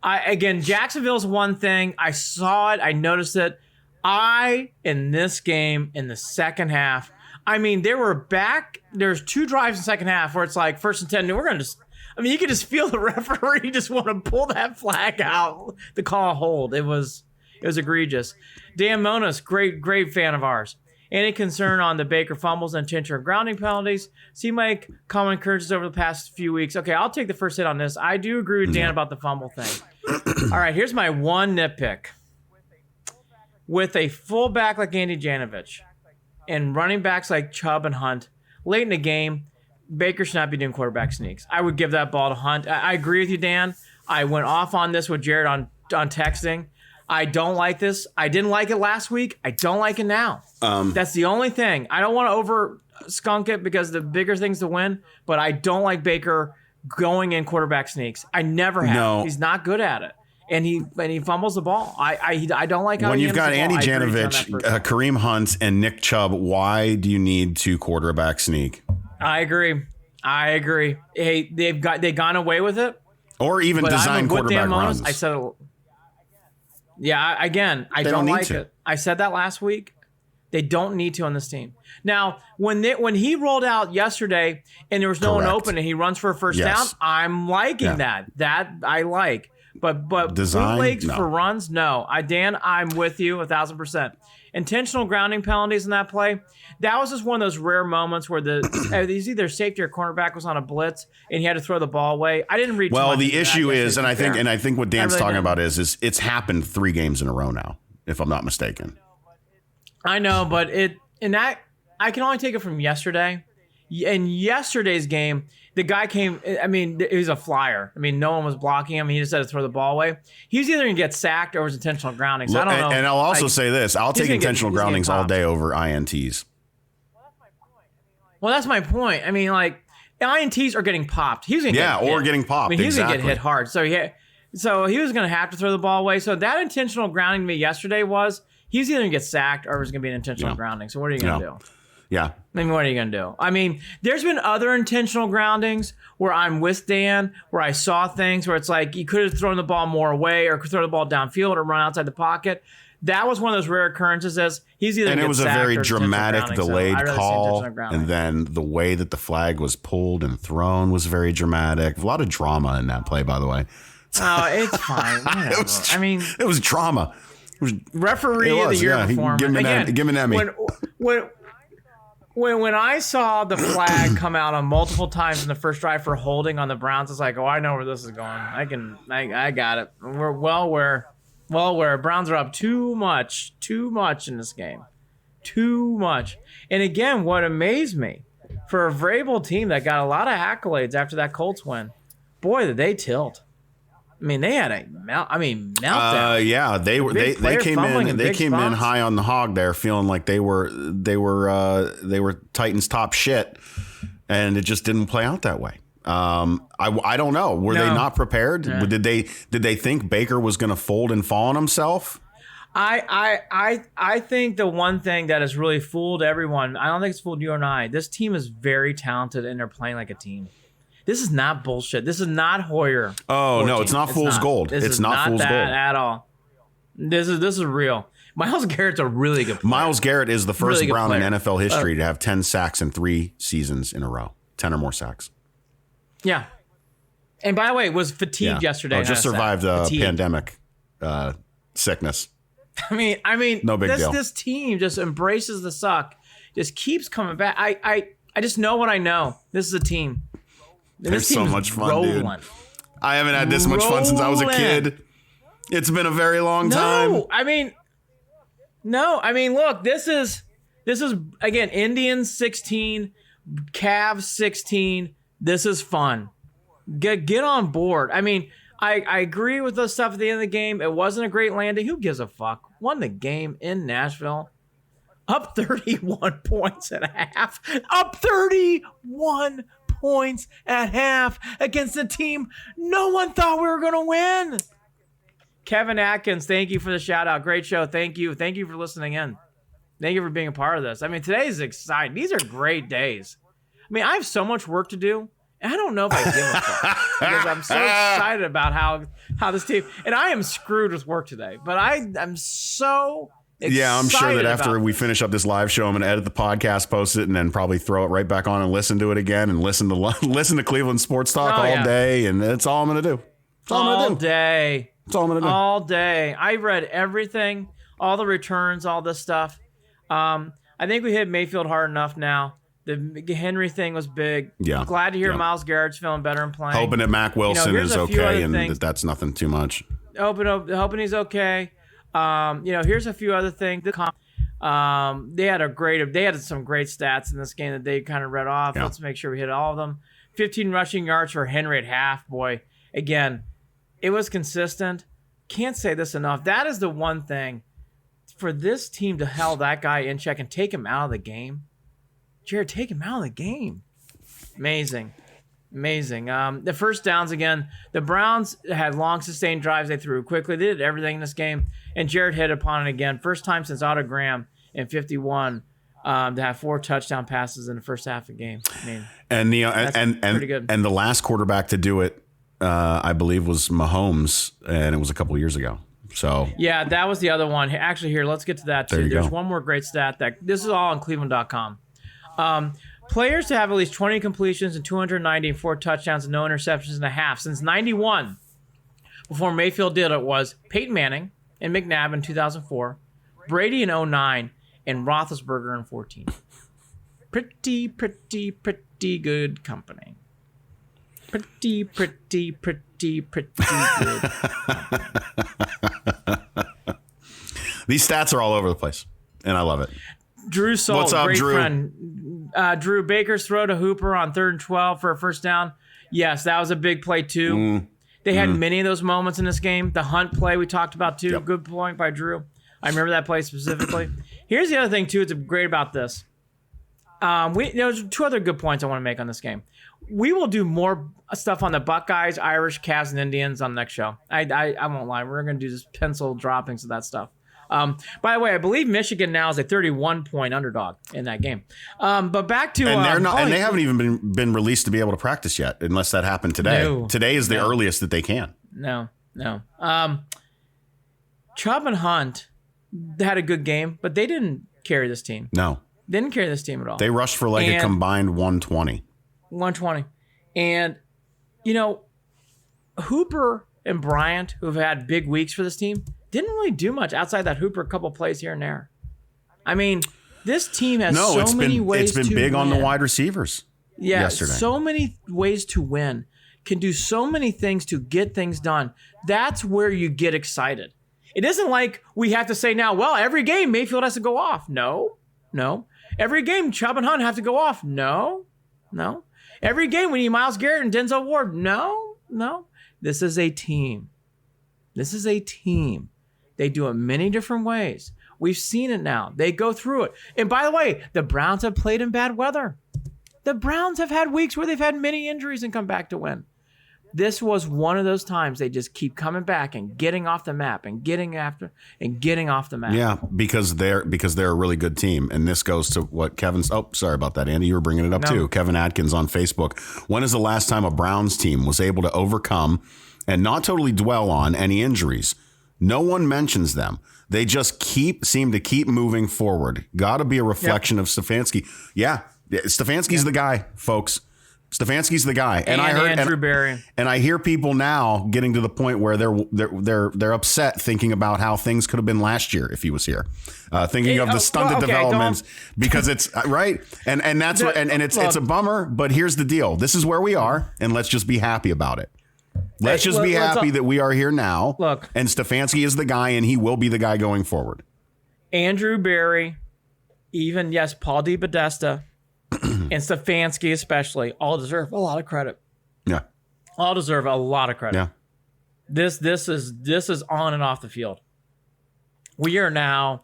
Again, Jacksonville's one thing. I saw it. I noticed it. In this game, in the second half, I mean, there's 2 drives in the second half where it's like 1st and 10. We're going to just. I mean, you could just feel the referee just want to pull that flag out to call a hold. It was egregious. Dan Monas, great fan of ours. Any concern on the Baker fumbles and intentional grounding penalties? Seem like common occurrences over the past few weeks. Okay, I'll take the first hit on this. I do agree with Dan about the fumble thing. All right, here's my one nitpick. With a fullback like Andy Janovich and running backs like Chubb and Hunt, late in the game, Baker should not be doing quarterback sneaks. I would give that ball to Hunt. I agree with you, Dan. I went off on this with Jared on texting. I don't like this. I didn't like it last week. I don't like it now. That's the only thing. I don't want to over skunk it because the bigger things to win, but I don't like Baker going in quarterback sneaks. I never have.
No.
He's not good at it. And he fumbles the ball. I don't like how
when
he
you've got Andy Janovich, Kareem Hunt, and Nick Chubb. Why do you need to quarterback sneak?
I agree. Hey, they've gone away with it,
or even design quarterback runs.
I said, again, I don't like it. I said that last week. They don't need to on this team. Now, when he rolled out yesterday and there was no one open and he runs for a first down, I'm liking that. That I like. But bootlegs for runs, no. Dan, I'm with you 1,000%. Intentional grounding penalties in that play. That was just one of those rare moments where he's either safety or cornerback was on a blitz and he had to throw the ball away. I didn't read.
Well, the issue is, and I think what Dan's talking about is it's happened 3 games in a row now, if I'm not mistaken.
I know, but I can only take it from yesterday. In yesterday's game, the guy came, I mean, he was a flyer. I mean, no one was blocking him. He just had to throw the ball away. He was either going to get sacked or was intentional grounding. So I don't know.
And I'll also say this. I'll take intentional groundings all day over INTs.
Well, that's my point. I mean, like, INTs are getting popped. He was going to get hit.
Getting popped.
I mean, he was going to get hit hard. So he was going to have to throw the ball away. So that intentional grounding to me yesterday was he's either going to get sacked or it was going to be an intentional grounding. So what are you going to do?
Yeah.
I mean, what are you going to do? I mean, there's been other intentional groundings where I'm with Dan, where I saw things where it's like you could have thrown the ball more away or could throw the ball downfield or run outside the pocket. That was one of those rare occurrences as he's either
and it was a very dramatic delayed call. And then the way that the flag was pulled and thrown was very dramatic. A lot of drama in that play, by the way.
Oh, it's fine.
It was drama. It was,
referee of the year performer.
Give me an Emmy.
When I saw the flag come out on multiple times in the first drive for holding on the Browns, it's like, oh, I know where this is going. I got it. We're well aware Browns are up too much in this game. Too much. And again, what amazed me, for a Vrabel team that got a lot of accolades after that Colts win, boy, did they tilt. I mean, they had a meltdown.
Yeah, they came in high on the hog there, feeling like they were Titans top shit, and it just didn't play out that way. I don't know. Were they not prepared? Yeah. Did they think Baker was going to fold and fall on himself?
I think the one thing that has really fooled everyone, I don't think it's fooled you and I. This team is very talented and they're playing like a team. This is not bullshit. This is not Hoyer.
Oh, no, it's not fool's gold. It's not fool's gold
at all. This is real. Myles Garrett's a really good player.
Myles Garrett is the first Brown in NFL history to have 10 sacks in 3 seasons in a row. 10 or more sacks.
Yeah. And by the way, was fatigued yesterday.
Oh, just survived a pandemic sickness.
I mean,
no big deal.
This team just embraces the suck. Just keeps coming back. I just know what I know. This is a team.
There's so much fun, dude. I haven't had this much fun since I was a kid. It's been a very long time.
No, I mean, look, this is again, Indians 16, Cavs 16. This is fun. Get on board. I mean, I agree with the stuff at the end of the game. It wasn't a great landing. Who gives a fuck? Won the game in Nashville. Up 31 points at half. Up 31 points at half against a team no one thought we were going to win. Kevin Atkins, thank you for the shout out. Great show. Thank you. Thank you for listening in. Thank you for being a part of this. I mean, today is exciting. These are great days. I mean, I have so much work to do. And I don't know if I give a fuck because I'm so excited about how this team, and I am screwed with work today, but I'm so
Yeah, I'm sure that after
about
we
this.
finish up this live show, I'm going to edit the podcast, post it, and then probably throw it right back on and listen to it again and listen to Cleveland Sports Talk all day. And that's all I'm going to do. That's all I'm going to do.
Day.
That's all I'm going to do.
All day. I read everything, all the returns, all this stuff. I think we hit Mayfield hard enough now. The Henry thing was big.
Yeah.
Glad to hear Myles Garrett's feeling better and playing.
Hoping that Mac Wilson is okay and that's nothing too much.
Hoping he's okay. Here's a few other things. They had some great stats in this game that they kind of read off.
Yeah.
Let's make sure we hit all of them. 15 rushing yards for Henry at half. Boy, again, it was consistent. Can't say this enough. That is the one thing for this team to held that guy in check and take him out of the game. Jared, take him out of the game. Amazing. The first downs again. The Browns had long sustained drives. They threw quickly. They did everything in this game. And Jared hit upon it again. First time since Otto Graham in 51 to have 4 touchdown passes in the first half of the game. I mean, pretty good.
And the last quarterback to do it, I believe, was Mahomes, and it was a couple years ago. So
yeah, that was the other one. Actually, here, let's get to that too. There's one more great stat that this is all on Cleveland.com. Players to have at least 20 completions and 294 touchdowns and no interceptions in a half since 91. Before Mayfield did it was Peyton Manning and McNabb in 2004, Brady in 2009, and Roethlisberger in 2014. Pretty good company. Pretty good.
These stats are all over the place, and I love it.
Drew Sold,
what's up,
great
Drew?
friend. Drew Baker's throw to Hooper on 3rd and 12 for a first down. Yes, that was a big play too. They had many of those moments in this game. The Hunt play we talked about too.
Yep.
Good point by Drew. I remember that play specifically. Here's the other thing too. It's great about this. There's 2 other good points I want to make on this game. We will do more stuff on the Buckeyes, Irish, Cavs, and Indians on the next show. I won't lie. We're going to do just pencil droppings of that stuff. By the way, I believe Michigan now is a 31-point underdog in that game. But back to
and they're not, and they haven't even been released to be able to practice yet, unless that happened today.
No.
Today is the earliest that they can.
No. Chubb and Hunt had a good game, but they didn't carry this team.
No,
Didn't carry this team at all.
they rushed for like a combined 120.
120. And, Hooper and Bryant, who've had big weeks for this team, didn't really do much outside that Hooper, a couple plays here and there. I mean, this team has many ways to win.
It's been big on the wide receivers yesterday.
So many ways to win. Can do so many things to get things done. That's where you get excited. It isn't like we have to say now, well, every game Mayfield has to go off. No. Every game Chubb and Hunt have to go off. No. Every game we need Myles Garrett and Denzel Ward. No. This is a team. They do it many different ways. We've seen it now. They go through it. And by the way, the Browns have played in bad weather. The Browns have had weeks where they've had many injuries and come back to win. This was one of those times they just keep coming back and getting off the map and getting off the map.
Yeah, because they're a really good team. And this goes to what Kevin's. Oh, sorry about that, Andy. You were bringing it up too. Kevin Atkins on Facebook. When is the last time a Browns team was able to overcome and not totally dwell on any injuries? No one mentions them. They just seem to keep moving forward. Got to be a reflection of Stefanski. Yeah, Stefanski's the guy, folks. Stefanski's the guy,
and I heard Andrew Berry.
And I hear people now getting to the point where they're upset thinking about how things could have been last year if he was here, thinking of the stunted developments because it's right, and that's it's a bummer. But here's the deal: this is where we are, and let's just be happy about it. Let's just be happy that we are here now.
Look,
and Stefanski is the guy, and he will be the guy going forward.
Andrew Berry, even Paul DePodesta. And Stefanski especially all deserve a lot of credit.
Yeah.
All deserve a lot of credit.
Yeah.
This is on and off the field. We are now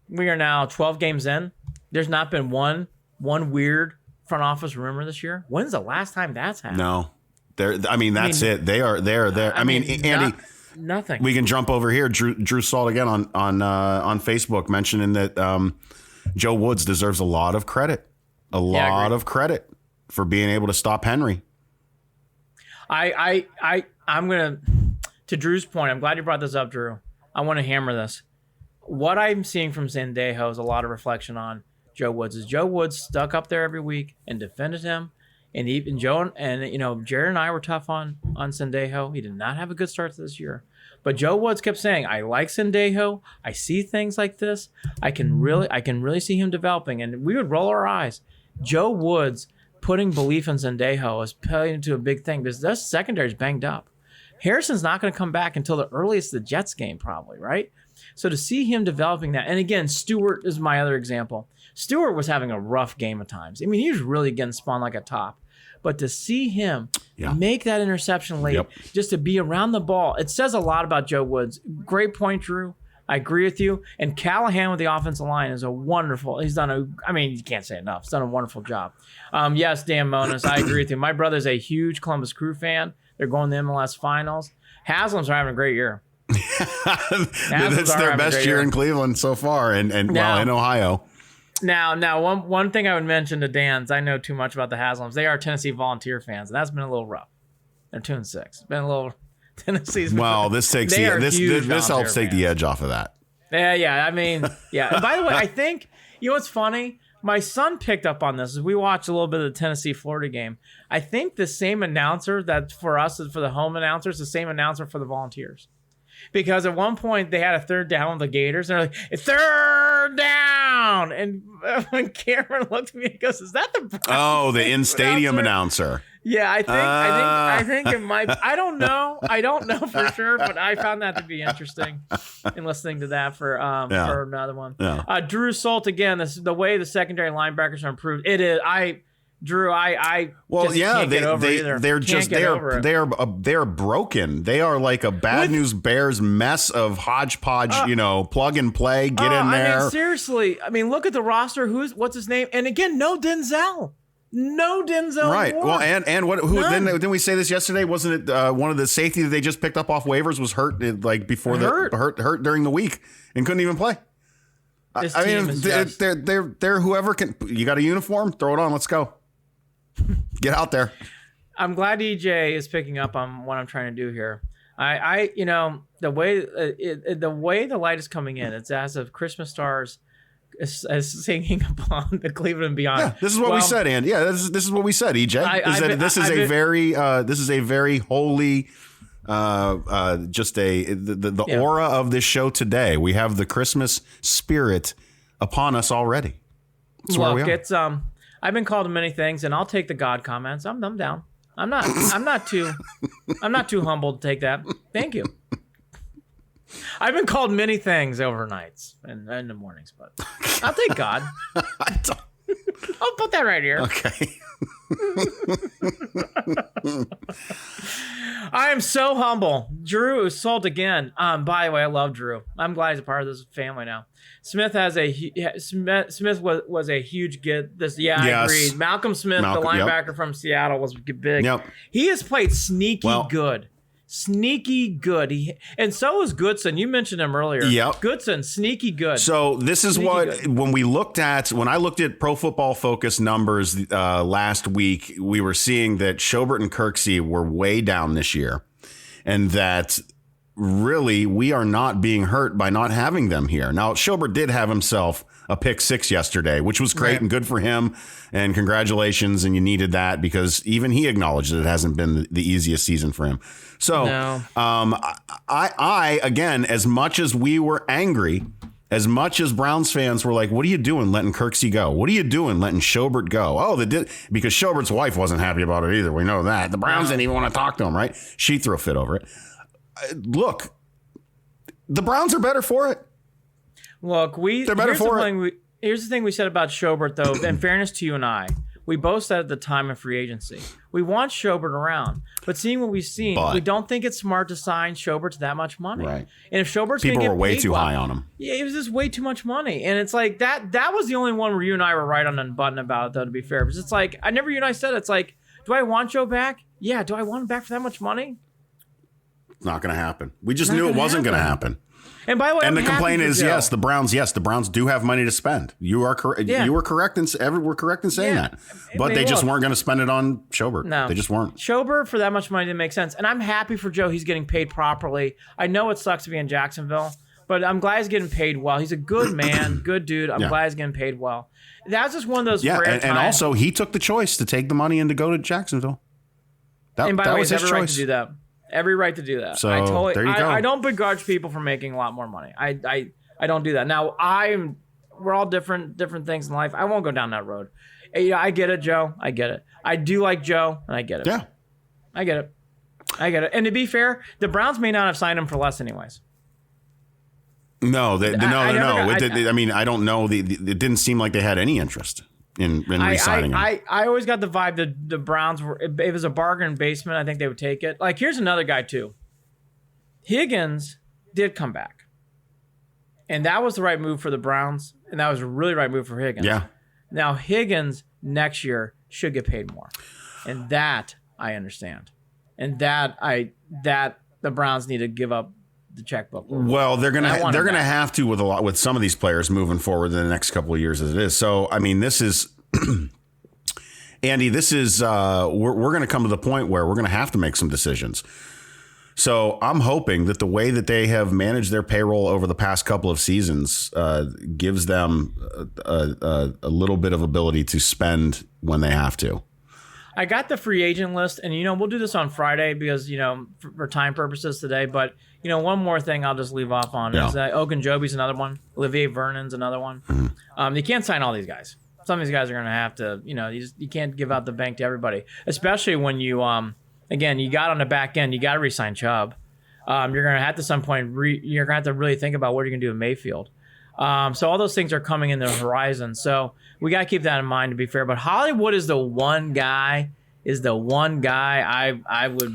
12 games in. There's not been one weird front office rumor this year. When's the last time that's happened?
No. That's it. They're there. Andy,
nothing.
We can jump over here. Drew Salt again on Facebook mentioning that Joe Woods deserves a lot of credit. A lot of credit for being able to stop Henry.
I'm gonna, to Drew's point, I'm glad you brought this up, Drew. I want to hammer this. what I'm seeing from Sandejo is a lot of reflection on Joe Woods. Is Joe Woods stuck up there every week and defended him, and Jared and I were tough on Sandejo. He did not have a good start to this year, but Joe Woods kept saying, "I like Sandejo. I see things like this. I can really see him developing." And we would roll our eyes. Joe Woods putting belief in Sandejo is playing into a big thing because this secondary is banged up. Harrison's not going to come back until the earliest of the Jets game, probably, right? So to see him developing that, and again, Stewart is my other example. Stewart was having a rough game at times. I mean, he was really getting spun like a top. But to see him make that interception late, just to be around the ball, it says a lot about Joe Woods. Great point, Drew. I agree with you. And Callahan with the offensive line is you can't say enough. He's done a wonderful job. Yes, Dan Monas, I agree with you. My brother's a huge Columbus Crew fan. They're going to the MLS Finals. Haslam's are having a great year.
That's their best year in Cleveland so far, and in Ohio.
Now, one thing I would mention to Dan's, I know too much about the Haslams. They are Tennessee Volunteer fans, and that's been a little rough. They're 2-6. It's been a little Tennessee's.
Well, this takes this helps take the edge off of that.
Yeah. I mean, yeah. And by the way, I think what's funny. My son picked up on this as we watched a little bit of the Tennessee-Florida game. I think the same announcer that for us is for the home announcers, the same announcer for the Volunteers. Because at one point they had a third down with the Gators, and they're like, "It's third down!" And when Cameron looked at me, he goes, "Is that the Browns?"
Oh, the in-stadium announcer.
Yeah, I think it might. I don't know for sure, but I found that to be interesting in listening to that for another one. Yeah. Drew Salt again. The way the secondary linebackers are improved. It is. Drew, they're broken. They are like a bad news Bears mess of hodgepodge. Plug and play. Get in there. I mean, seriously. I mean, look at the roster. What's his name? And again, no Denzel.
Right. Well, and what? Who? Didn't we say this yesterday? Wasn't it one of the safety that they just picked up off waivers was hurt hurt during the week and couldn't even play. They're whoever can. You got a uniform? Throw it on. Let's go. Get out there.
I'm glad EJ is picking up on what I'm trying to do here. The way the light is coming in, it's as if Christmas stars as singing upon the Cleveland and beyond. Yeah,
this is what we said, Andy. Yeah, this is what we said, EJ. This is a very holy, the aura of this show today. We have the Christmas spirit upon us already. That's where we are.
I've been called many things, and I'll take the God comments. I'm down. I'm not too humble to take that. Thank you. I've been called many things overnights and in the mornings, but I'll take God. I'll put that right here.
Okay.
I am so humble. Drew is sold again. By the way, I love Drew. I'm glad he's a part of this family now. Smith was a huge get. I agree. Malcolm Smith, the linebacker from Seattle, was big. Yep. He has played sneaky good. Sneaky good. And so is Goodson. You mentioned him earlier.
Yep.
Goodson, sneaky good.
So this is when I looked at Pro Football Focus numbers last week, we were seeing that Schobert and Kirksey were way down this year, and that really we are not being hurt by not having them here. Now, Schobert did have himself a pick 6 yesterday, which was great and good for him. And congratulations. And you needed that because even he acknowledged that it hasn't been the easiest season for him. So I, again, as much as we were angry, as much as Browns fans were like, what are you doing letting Kirksey go? What are you doing letting Schobert go? Oh, they did, because Schobert's wife wasn't happy about it either. We know that. The Browns didn't even want to talk to him, right? She threw a fit over it. Look, the Browns are better for it.
Look, they're better for it. Here's the thing we said about Schobert, though. In fairness to you and I, we both said at the time of free agency, we want Schobert around. But seeing what we've seen, we don't think it's smart to sign Schobert to that much money.
Right.
And if Schobert's
people were way too high on him.
Yeah, it was just way too much money. And it's like that was the only one where you and I were right on the button about it, though, to be fair. Because it's like, you and I said, it's like, do I want Joe back? Yeah. Do I want him back for that much money?
It's not going to happen. We just knew it wasn't going to happen.
And by the way,
the complaint is the Browns do have money to spend. You are correct. Yeah. You were correct in saying that. But they just weren't going to spend it on Schobert. No, they just weren't.
Schobert for that much money didn't make sense. And I'm happy for Joe. He's getting paid properly. I know it sucks to be in Jacksonville, But I'm glad he's getting paid well. He's a good man, good dude. I'm glad he's getting paid well. That's just one of those rare times.
And also he took the choice to take the money and to go to Jacksonville.
And by the way,
was
he has
his
every right
choice.
to do that. Every right to do that.
So
there you go. I don't begrudge people for making a lot more money. I don't do that. Now we're all different things in life. I won't go down that road. I get it, Joe. I get it. I do like Joe, and I get it.
Yeah.
I get it. And to be fair, the Browns may not have signed him for less anyways.
No. I mean, I don't know. It didn't seem like they had any interest in re-signing him.
I always got the vibe that the Browns were, if it was a bargain basement, I think they would take it. Like, here's another guy, too. Higgins did come back. And that was the right move for the Browns. And that was a really right move for Higgins.
Yeah.
Now, Higgins next year should get paid more. And that I understand. And that the Browns need to give up the checkbook.
Well, they're gonna have to with some of these players moving forward in the next couple of years as it is. So I mean, this is Andy. This is we're going to come to the point where we're going to have to make some decisions. So I'm hoping that the way that they have managed their payroll over the past couple of seasons gives them a little bit of ability to spend when they have to.
I got the free agent list, and, we'll do this on Friday because, for time purposes today. But, one more thing I'll just leave off on is Ogunjobi's another one. Olivier Vernon's another one. Mm-hmm. You can't sign all these guys. Some of these guys are going to have to, you can't give out the bank to everybody, especially when you, again, you got on the back end, you got to re-sign Chubb. You're going to have to some point, you're going to have to really think about what you're going to do in Mayfield. So all those things are coming in the horizon. So we got to keep that in mind, to be fair. But Hollywood is the one guy I would,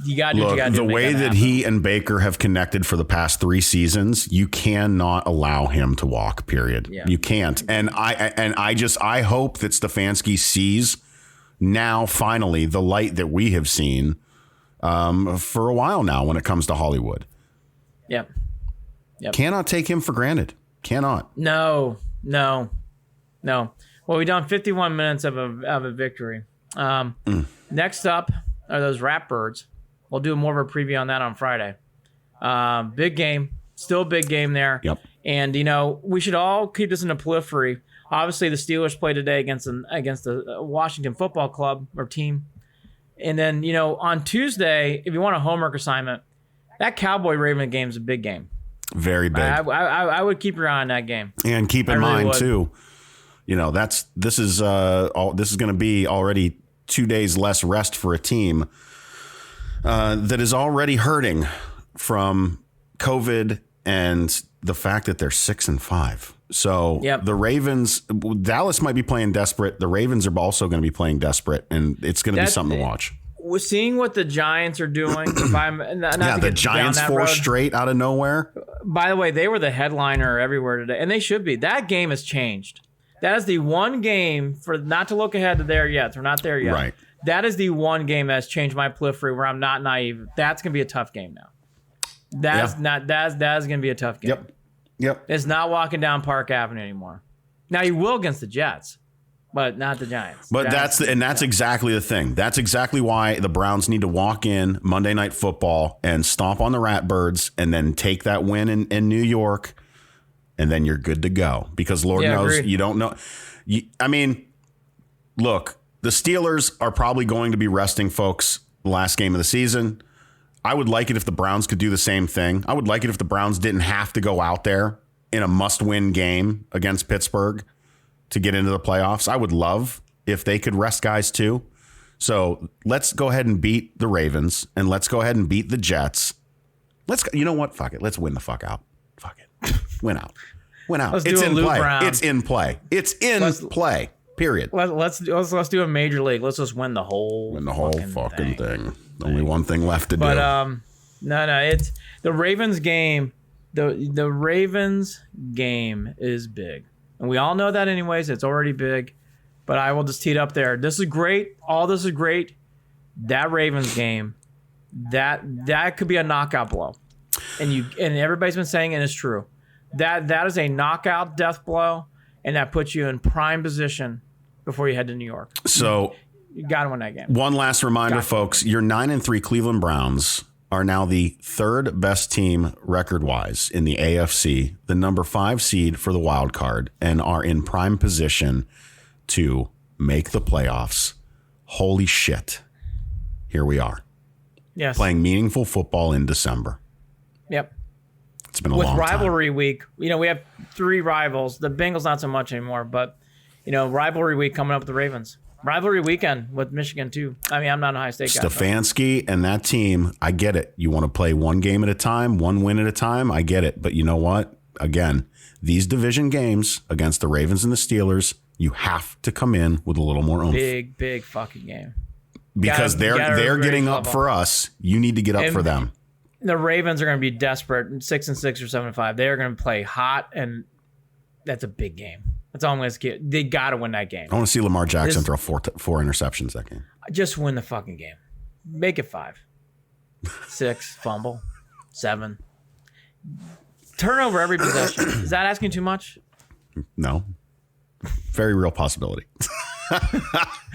you got to do what you got to do.
The way that he and Baker have connected for the past 3 seasons, you cannot allow him to walk, period. Yeah. You can't. And I hope that Stefanski sees now finally the light that we have seen for a while now when it comes to Hollywood.
Yep.
Cannot take him for granted. Cannot.
No. Well, we've done 51 minutes of a victory. Next up are those Rap Birds. We'll do more of a preview on that on Friday. Big game. Still a big game there.
Yep.
And, we should all keep this in the periphery. Obviously, the Steelers play today against the Washington Football Club or team. And then, on Tuesday, if you want a homework assignment, that Cowboy-Raven game is a big game.
Very big.
I would keep your eye on that game.
And keep in mind too, this is going to be already 2 days less rest for a team that is already hurting from COVID and the fact that they're 6-5. So The Ravens, Dallas might be playing desperate. The Ravens are also going to be playing desperate, and it's going to be something to watch.
We're seeing what the Giants are doing.
The Giants 4 straight out of nowhere.
By the way, they were the headliner everywhere today, and they should be. That game has changed. That is the one game, for not to look ahead to there yet. We're not there yet.
Right.
That is the one game that's changed my periphery where I'm not naive. That's going to be a tough game now. That's going to be a tough game.
Yep.
It's not walking down Park Avenue anymore. Now you will against the Jets, but not the Giants.
But that's exactly the thing. That's exactly why the Browns need to walk in Monday Night Football and stomp on the Ratbirds and then take that win in New York, and then you're good to go. Because Lord knows you don't know. Look, the Steelers are probably going to be resting folks the last game of the season. I would like it if the Browns could do the same thing. I would like it if the Browns didn't have to go out there in a must-win game against Pittsburgh to get into the playoffs. I would love if they could rest guys too. So let's go ahead and beat the Ravens, and let's go ahead and beat the Jets. You know what? Fuck it. Let's win the fuck out. Fuck it. Win out. It's in play. It's in play. It's in play. Period.
Let's do a major league. Let's just win the whole
fucking thing. Only one thing left to do.
But no, it's the Ravens game. The Ravens game is big, and we all know that anyways. It's already big, but I will just tee it up there. This is great. All this is great. That Ravens game, that could be a knockout blow, and everybody's been saying, and it's true. That is a knockout death blow, and that puts you in prime position before you head to New York.
So
you got to win that game.
One last reminder, folks: your 9-3 Cleveland Browns are now the third best team record-wise in the AFC, the number 5 seed for the wild card, and are in prime position to make the playoffs. Holy shit. Here we are.
Yes.
Playing meaningful football in December.
Yep.
It's been a
With
long time.
rivalry week, we have 3 rivals. The Bengals not so much anymore, but rivalry week coming up with the Ravens. Rivalry weekend with Michigan too. I mean, I'm not an Ohio State guy.
Stefanski and that team, I get it. You want to play one game at a time, one win at a time. I get it. But you know what? Again, these division games against the Ravens and the Steelers, you have to come in with a little more oomph.
Big fucking game.
Because they're getting up for us. You need to get up for them.
The Ravens are going to be desperate, 6-6 or 7-5. They are going to play hot, and that's a big game. That's all I'm going to get. They got to win that game.
I want to see Lamar Jackson throw 4 interceptions that game.
Just win the fucking game. Make it 5. 6, fumble, 7. Turnover every possession. Is that asking too much?
No. Very real possibility.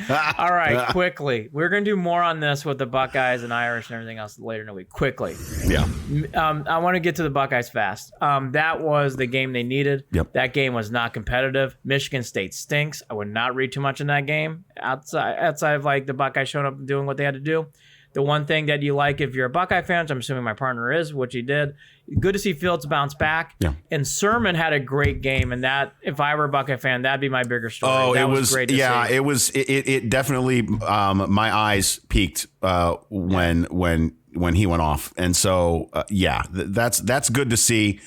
All right, quickly. We're going to do more on this with the Buckeyes and Irish and everything else later in the week. Quickly.
Yeah.
I want to get to the Buckeyes fast. That was the game they needed.
Yep.
That game was not competitive. Michigan State stinks. I would not read too much in that game outside of like the Buckeyes showing up and doing what they had to do. The one thing that you like if you're a Buckeye fan, which I'm assuming my partner is, which he did, good to see Fields bounce back.
Yeah.
And Sermon had a great game, and that, if I were a Buckeye fan, that'd be my bigger story.
Oh,
that
it was
great to see.
It was. It definitely. My eyes peaked when he went off, and so that's good to see.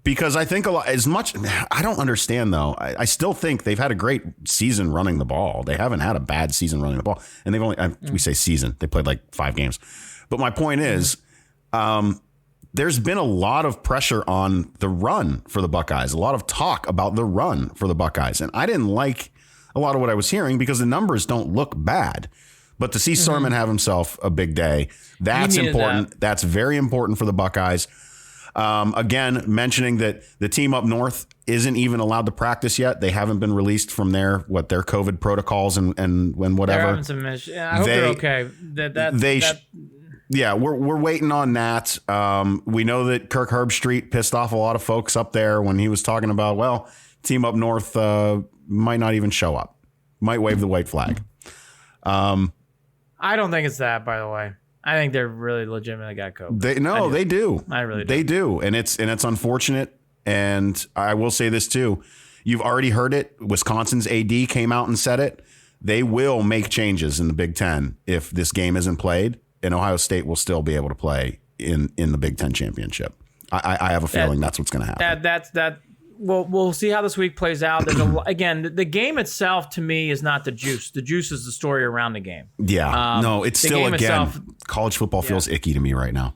Because I think I don't understand though. I still think they've had a great season running the ball. They haven't had a bad season running the ball, and they've only we say season. They played like 5 games, but my point is, there's been a lot of pressure on the run for the Buckeyes. A lot of talk about the run for the Buckeyes, and I didn't like a lot of what I was hearing because the numbers don't look bad. But to see Sermon have himself a big day, that's important. That's very important for the Buckeyes. Again, mentioning that the team up north isn't even allowed to practice yet. They haven't been released from their COVID protocols and whatever.
They're having some issues. I hope they're okay.
We're waiting on that. We know that Kirk Herbstreit pissed off a lot of folks up there when he was talking about, team up north might not even show up, might wave the white flag.
I don't think it's that, by the way. I think they're really legitimately got COVID.
They do.
I really do.
They do. And it's unfortunate. And I will say this too. You've already heard it. Wisconsin's AD came out and said it. They will make changes in the Big Ten if this game isn't played, and Ohio State will still be able to play in the Big Ten championship. I have a feeling that's what's going to happen.
We'll see how this week plays out. Again, the game itself to me is not the juice. The juice is the story around the game.
Yeah. No, it's still, college football feels icky to me right now.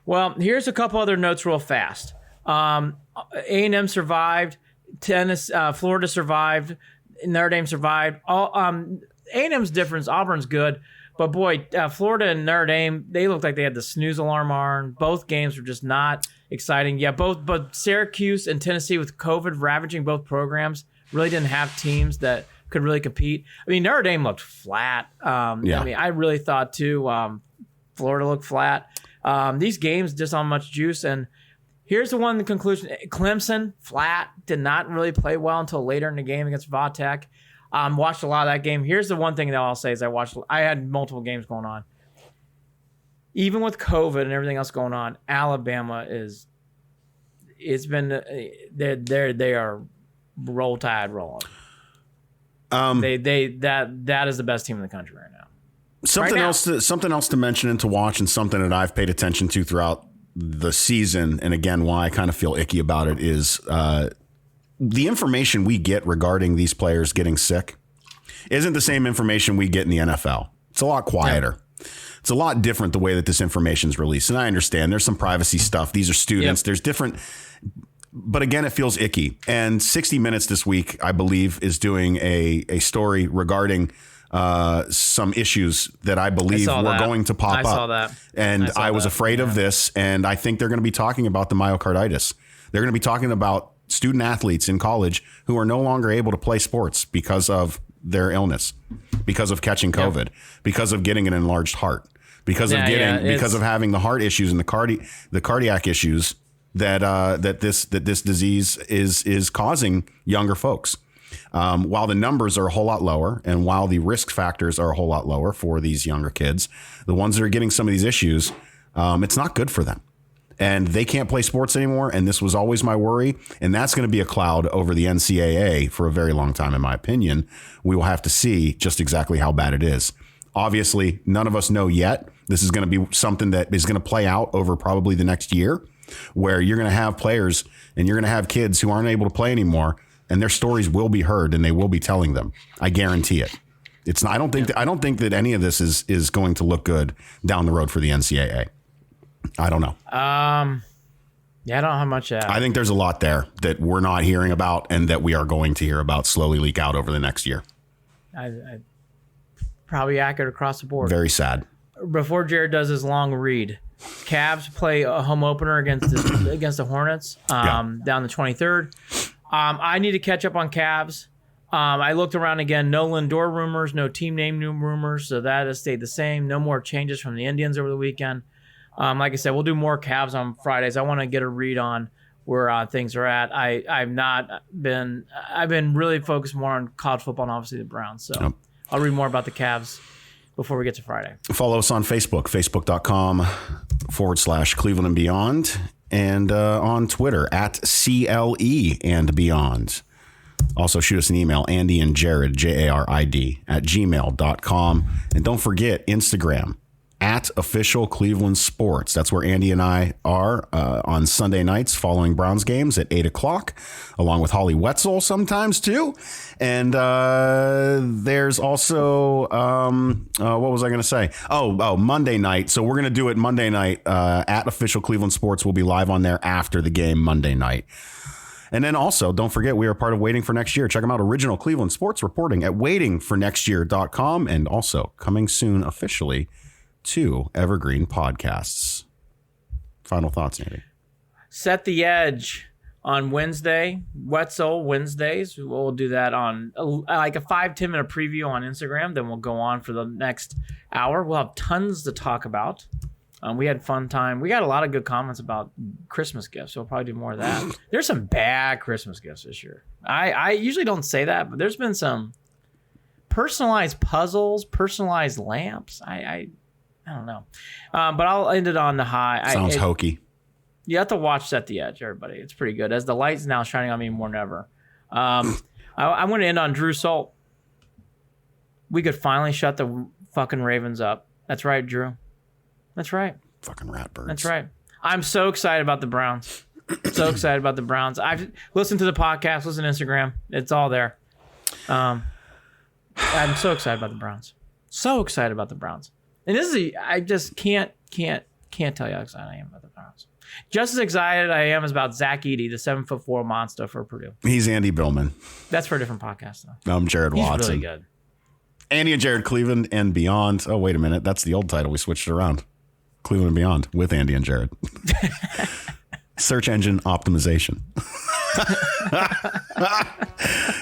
Well, here's a couple other notes real fast. A&M survived. Florida survived. Notre Dame survived. A&M's difference. Auburn's good. But boy, Florida and Notre Dame, they looked like they had the snooze alarm on. Both games were just not exciting. Yeah, but Syracuse and Tennessee with COVID ravaging both programs really didn't have teams that could really compete. I mean, Notre Dame looked flat. I mean, I really thought too. Florida looked flat. These games just on much juice. And here's the conclusion: Clemson flat, did not really play well until later in the game against Vatech. Watched a lot of that game. Here's the one thing that I'll say is I had multiple games going on. Even with COVID and everything else going on, Alabama they are roll tide rolling. That is the best team in the country right now.
Something else to mention and to watch, and something that I've paid attention to throughout the season, and again, why I kind of feel icky about it is the information we get regarding these players getting sick isn't the same information we get in the NFL. It's a lot quieter. Yeah. It's a lot different the way that this information is released. And I understand there's some privacy stuff. These are students. Yep. There's different. But again, it feels icky. And 60 Minutes this week, I believe, is doing a story regarding some issues that I believe were going to pop up. I
saw that.
And I was afraid of this. And I think they're going to be talking about the myocarditis. They're going to be talking about student athletes in college who are no longer able to play sports because of their illness, because of catching COVID, because of getting an enlarged heart, because of having the heart issues and the cardiac issues that this disease is causing younger folks. While the numbers are a whole lot lower and while the risk factors are a whole lot lower for these younger kids, the ones that are getting some of these issues, it's not good for them. And they can't play sports anymore. And this was always my worry. And that's going to be a cloud over the NCAA for a very long time, in my opinion. We will have to see just exactly how bad it is. Obviously, none of us know yet. This is going to be something that is going to play out over probably the next year, where you're going to have players and you're going to have kids who aren't able to play anymore, and their stories will be heard and they will be telling them. I guarantee it. It's not, I don't think that any of this is going to look good down the road for the NCAA. I don't know.
Yeah, I don't know how much.
I think there's a lot there that we're not hearing about and that we are going to hear about slowly leak out over the next year.
I probably accurate across the board.
Very sad.
Before Jared does his long read, Cavs play a home opener against the Hornets down the 23rd. I need to catch up on Cavs. I looked around again. No Lindor rumors, no team name new rumors, so that has stayed the same. No more changes from the Indians over the weekend. Like I said, we'll do more Cavs on Fridays. I want to get a read on where things are at. I've been really focused more on college football and obviously the Browns. So I'll read more about the Cavs before we get to Friday.
Follow us on Facebook, facebook.com/Cleveland and Beyond, and on Twitter @CLE and Beyond. Also, shoot us an email, Andy and Jared, JARID, @gmail.com. And don't forget Instagram, @official Cleveland Sports. That's where Andy and I are on Sunday nights following Browns games at 8 o'clock, along with Holly Wetzel sometimes too. And there's also, what was I going to say? Oh, Monday night. So we're going to do it Monday night @official Cleveland Sports. We'll be live on there after the game Monday night. And then also, don't forget, we are part of Waiting for Next Year. Check them out, Original Cleveland Sports reporting at waitingfornextyear.com, and also coming soon officially to Evergreen Podcasts. Final thoughts, Andy?
Set the Edge on Wednesday. Wetzel Wednesdays. We'll do that on like a 5-10 minute preview on Instagram. Then we'll go on for the next hour. We'll have tons to talk about. We had fun time. We got a lot of good comments about Christmas gifts, so we'll probably do more of that. There's some bad Christmas gifts this year. I usually don't say that, but there's been some personalized puzzles, personalized lamps. I don't know. But I'll end it on the high.
Sounds hokey.
You have to watch Set the Edge, everybody. It's pretty good. As the light's now shining on me more than ever. I'm going to end on Drew Salt. We could finally shut the fucking Ravens up. That's right, Drew. That's right.
Fucking ratbirds.
That's right. I'm so excited about the Browns. So excited about the Browns. I've listened to the podcast, listened to Instagram. It's all there. I'm so excited about the Browns. So excited about the Browns. And this is I just can't tell you how excited I am about the Browns. Just as excited I am as about Zach Edey, the 7'4" monster for Purdue.
He's Andy Billman.
That's for a different podcast, though.
I'm Jared Watson.
He's really good.
Andy and Jared, Cleveland and Beyond. Oh, wait a minute. That's the old title. We switched it around. Cleveland and Beyond with Andy and Jared. Search engine optimization.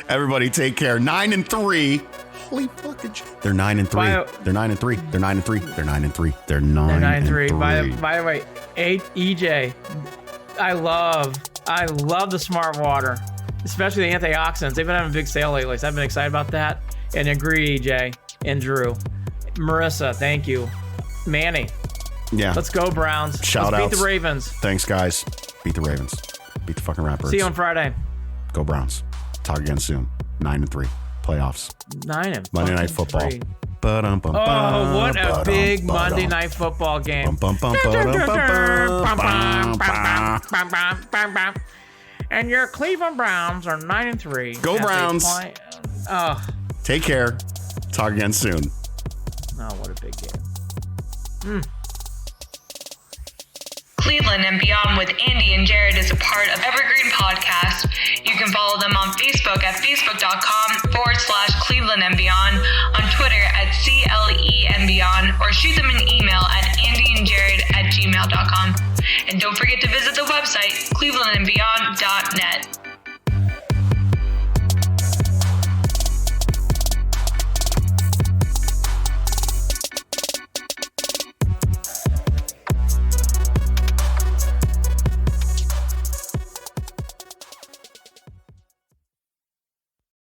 Everybody take care. 9-3. Holy fucking shit. They're 9-3. They're 9-3. They're 9-3. They're 9-3. They're 9-3.
By the way, EJ, I love the Smart Water, especially the antioxidants. They've been having a big sale lately, so I've been excited about that. And agree, EJ and Drew. Marissa, thank you. Manny.
Yeah.
Let's go, Browns.
Shout out.
Beat the Ravens.
Thanks, guys. Beat the Ravens. Beat the fucking Ratbirds.
See you on Friday.
Go Browns. Talk again soon. 9-3. Playoffs.
9
Monday Night Football.
Oh, what a big Monday Night Football game. And your Cleveland Browns are 9-3.
Go Browns. Take care. Talk again soon.
Oh, what a big game.
Cleveland and Beyond with Andy and Jared is a part of Evergreen Podcast. You can follow them on Facebook at facebook.com/Cleveland and Beyond, on Twitter at CLE and Beyond, or shoot them an email at andyandjared@gmail.com. And don't forget to visit the website, clevelandandbeyond.net.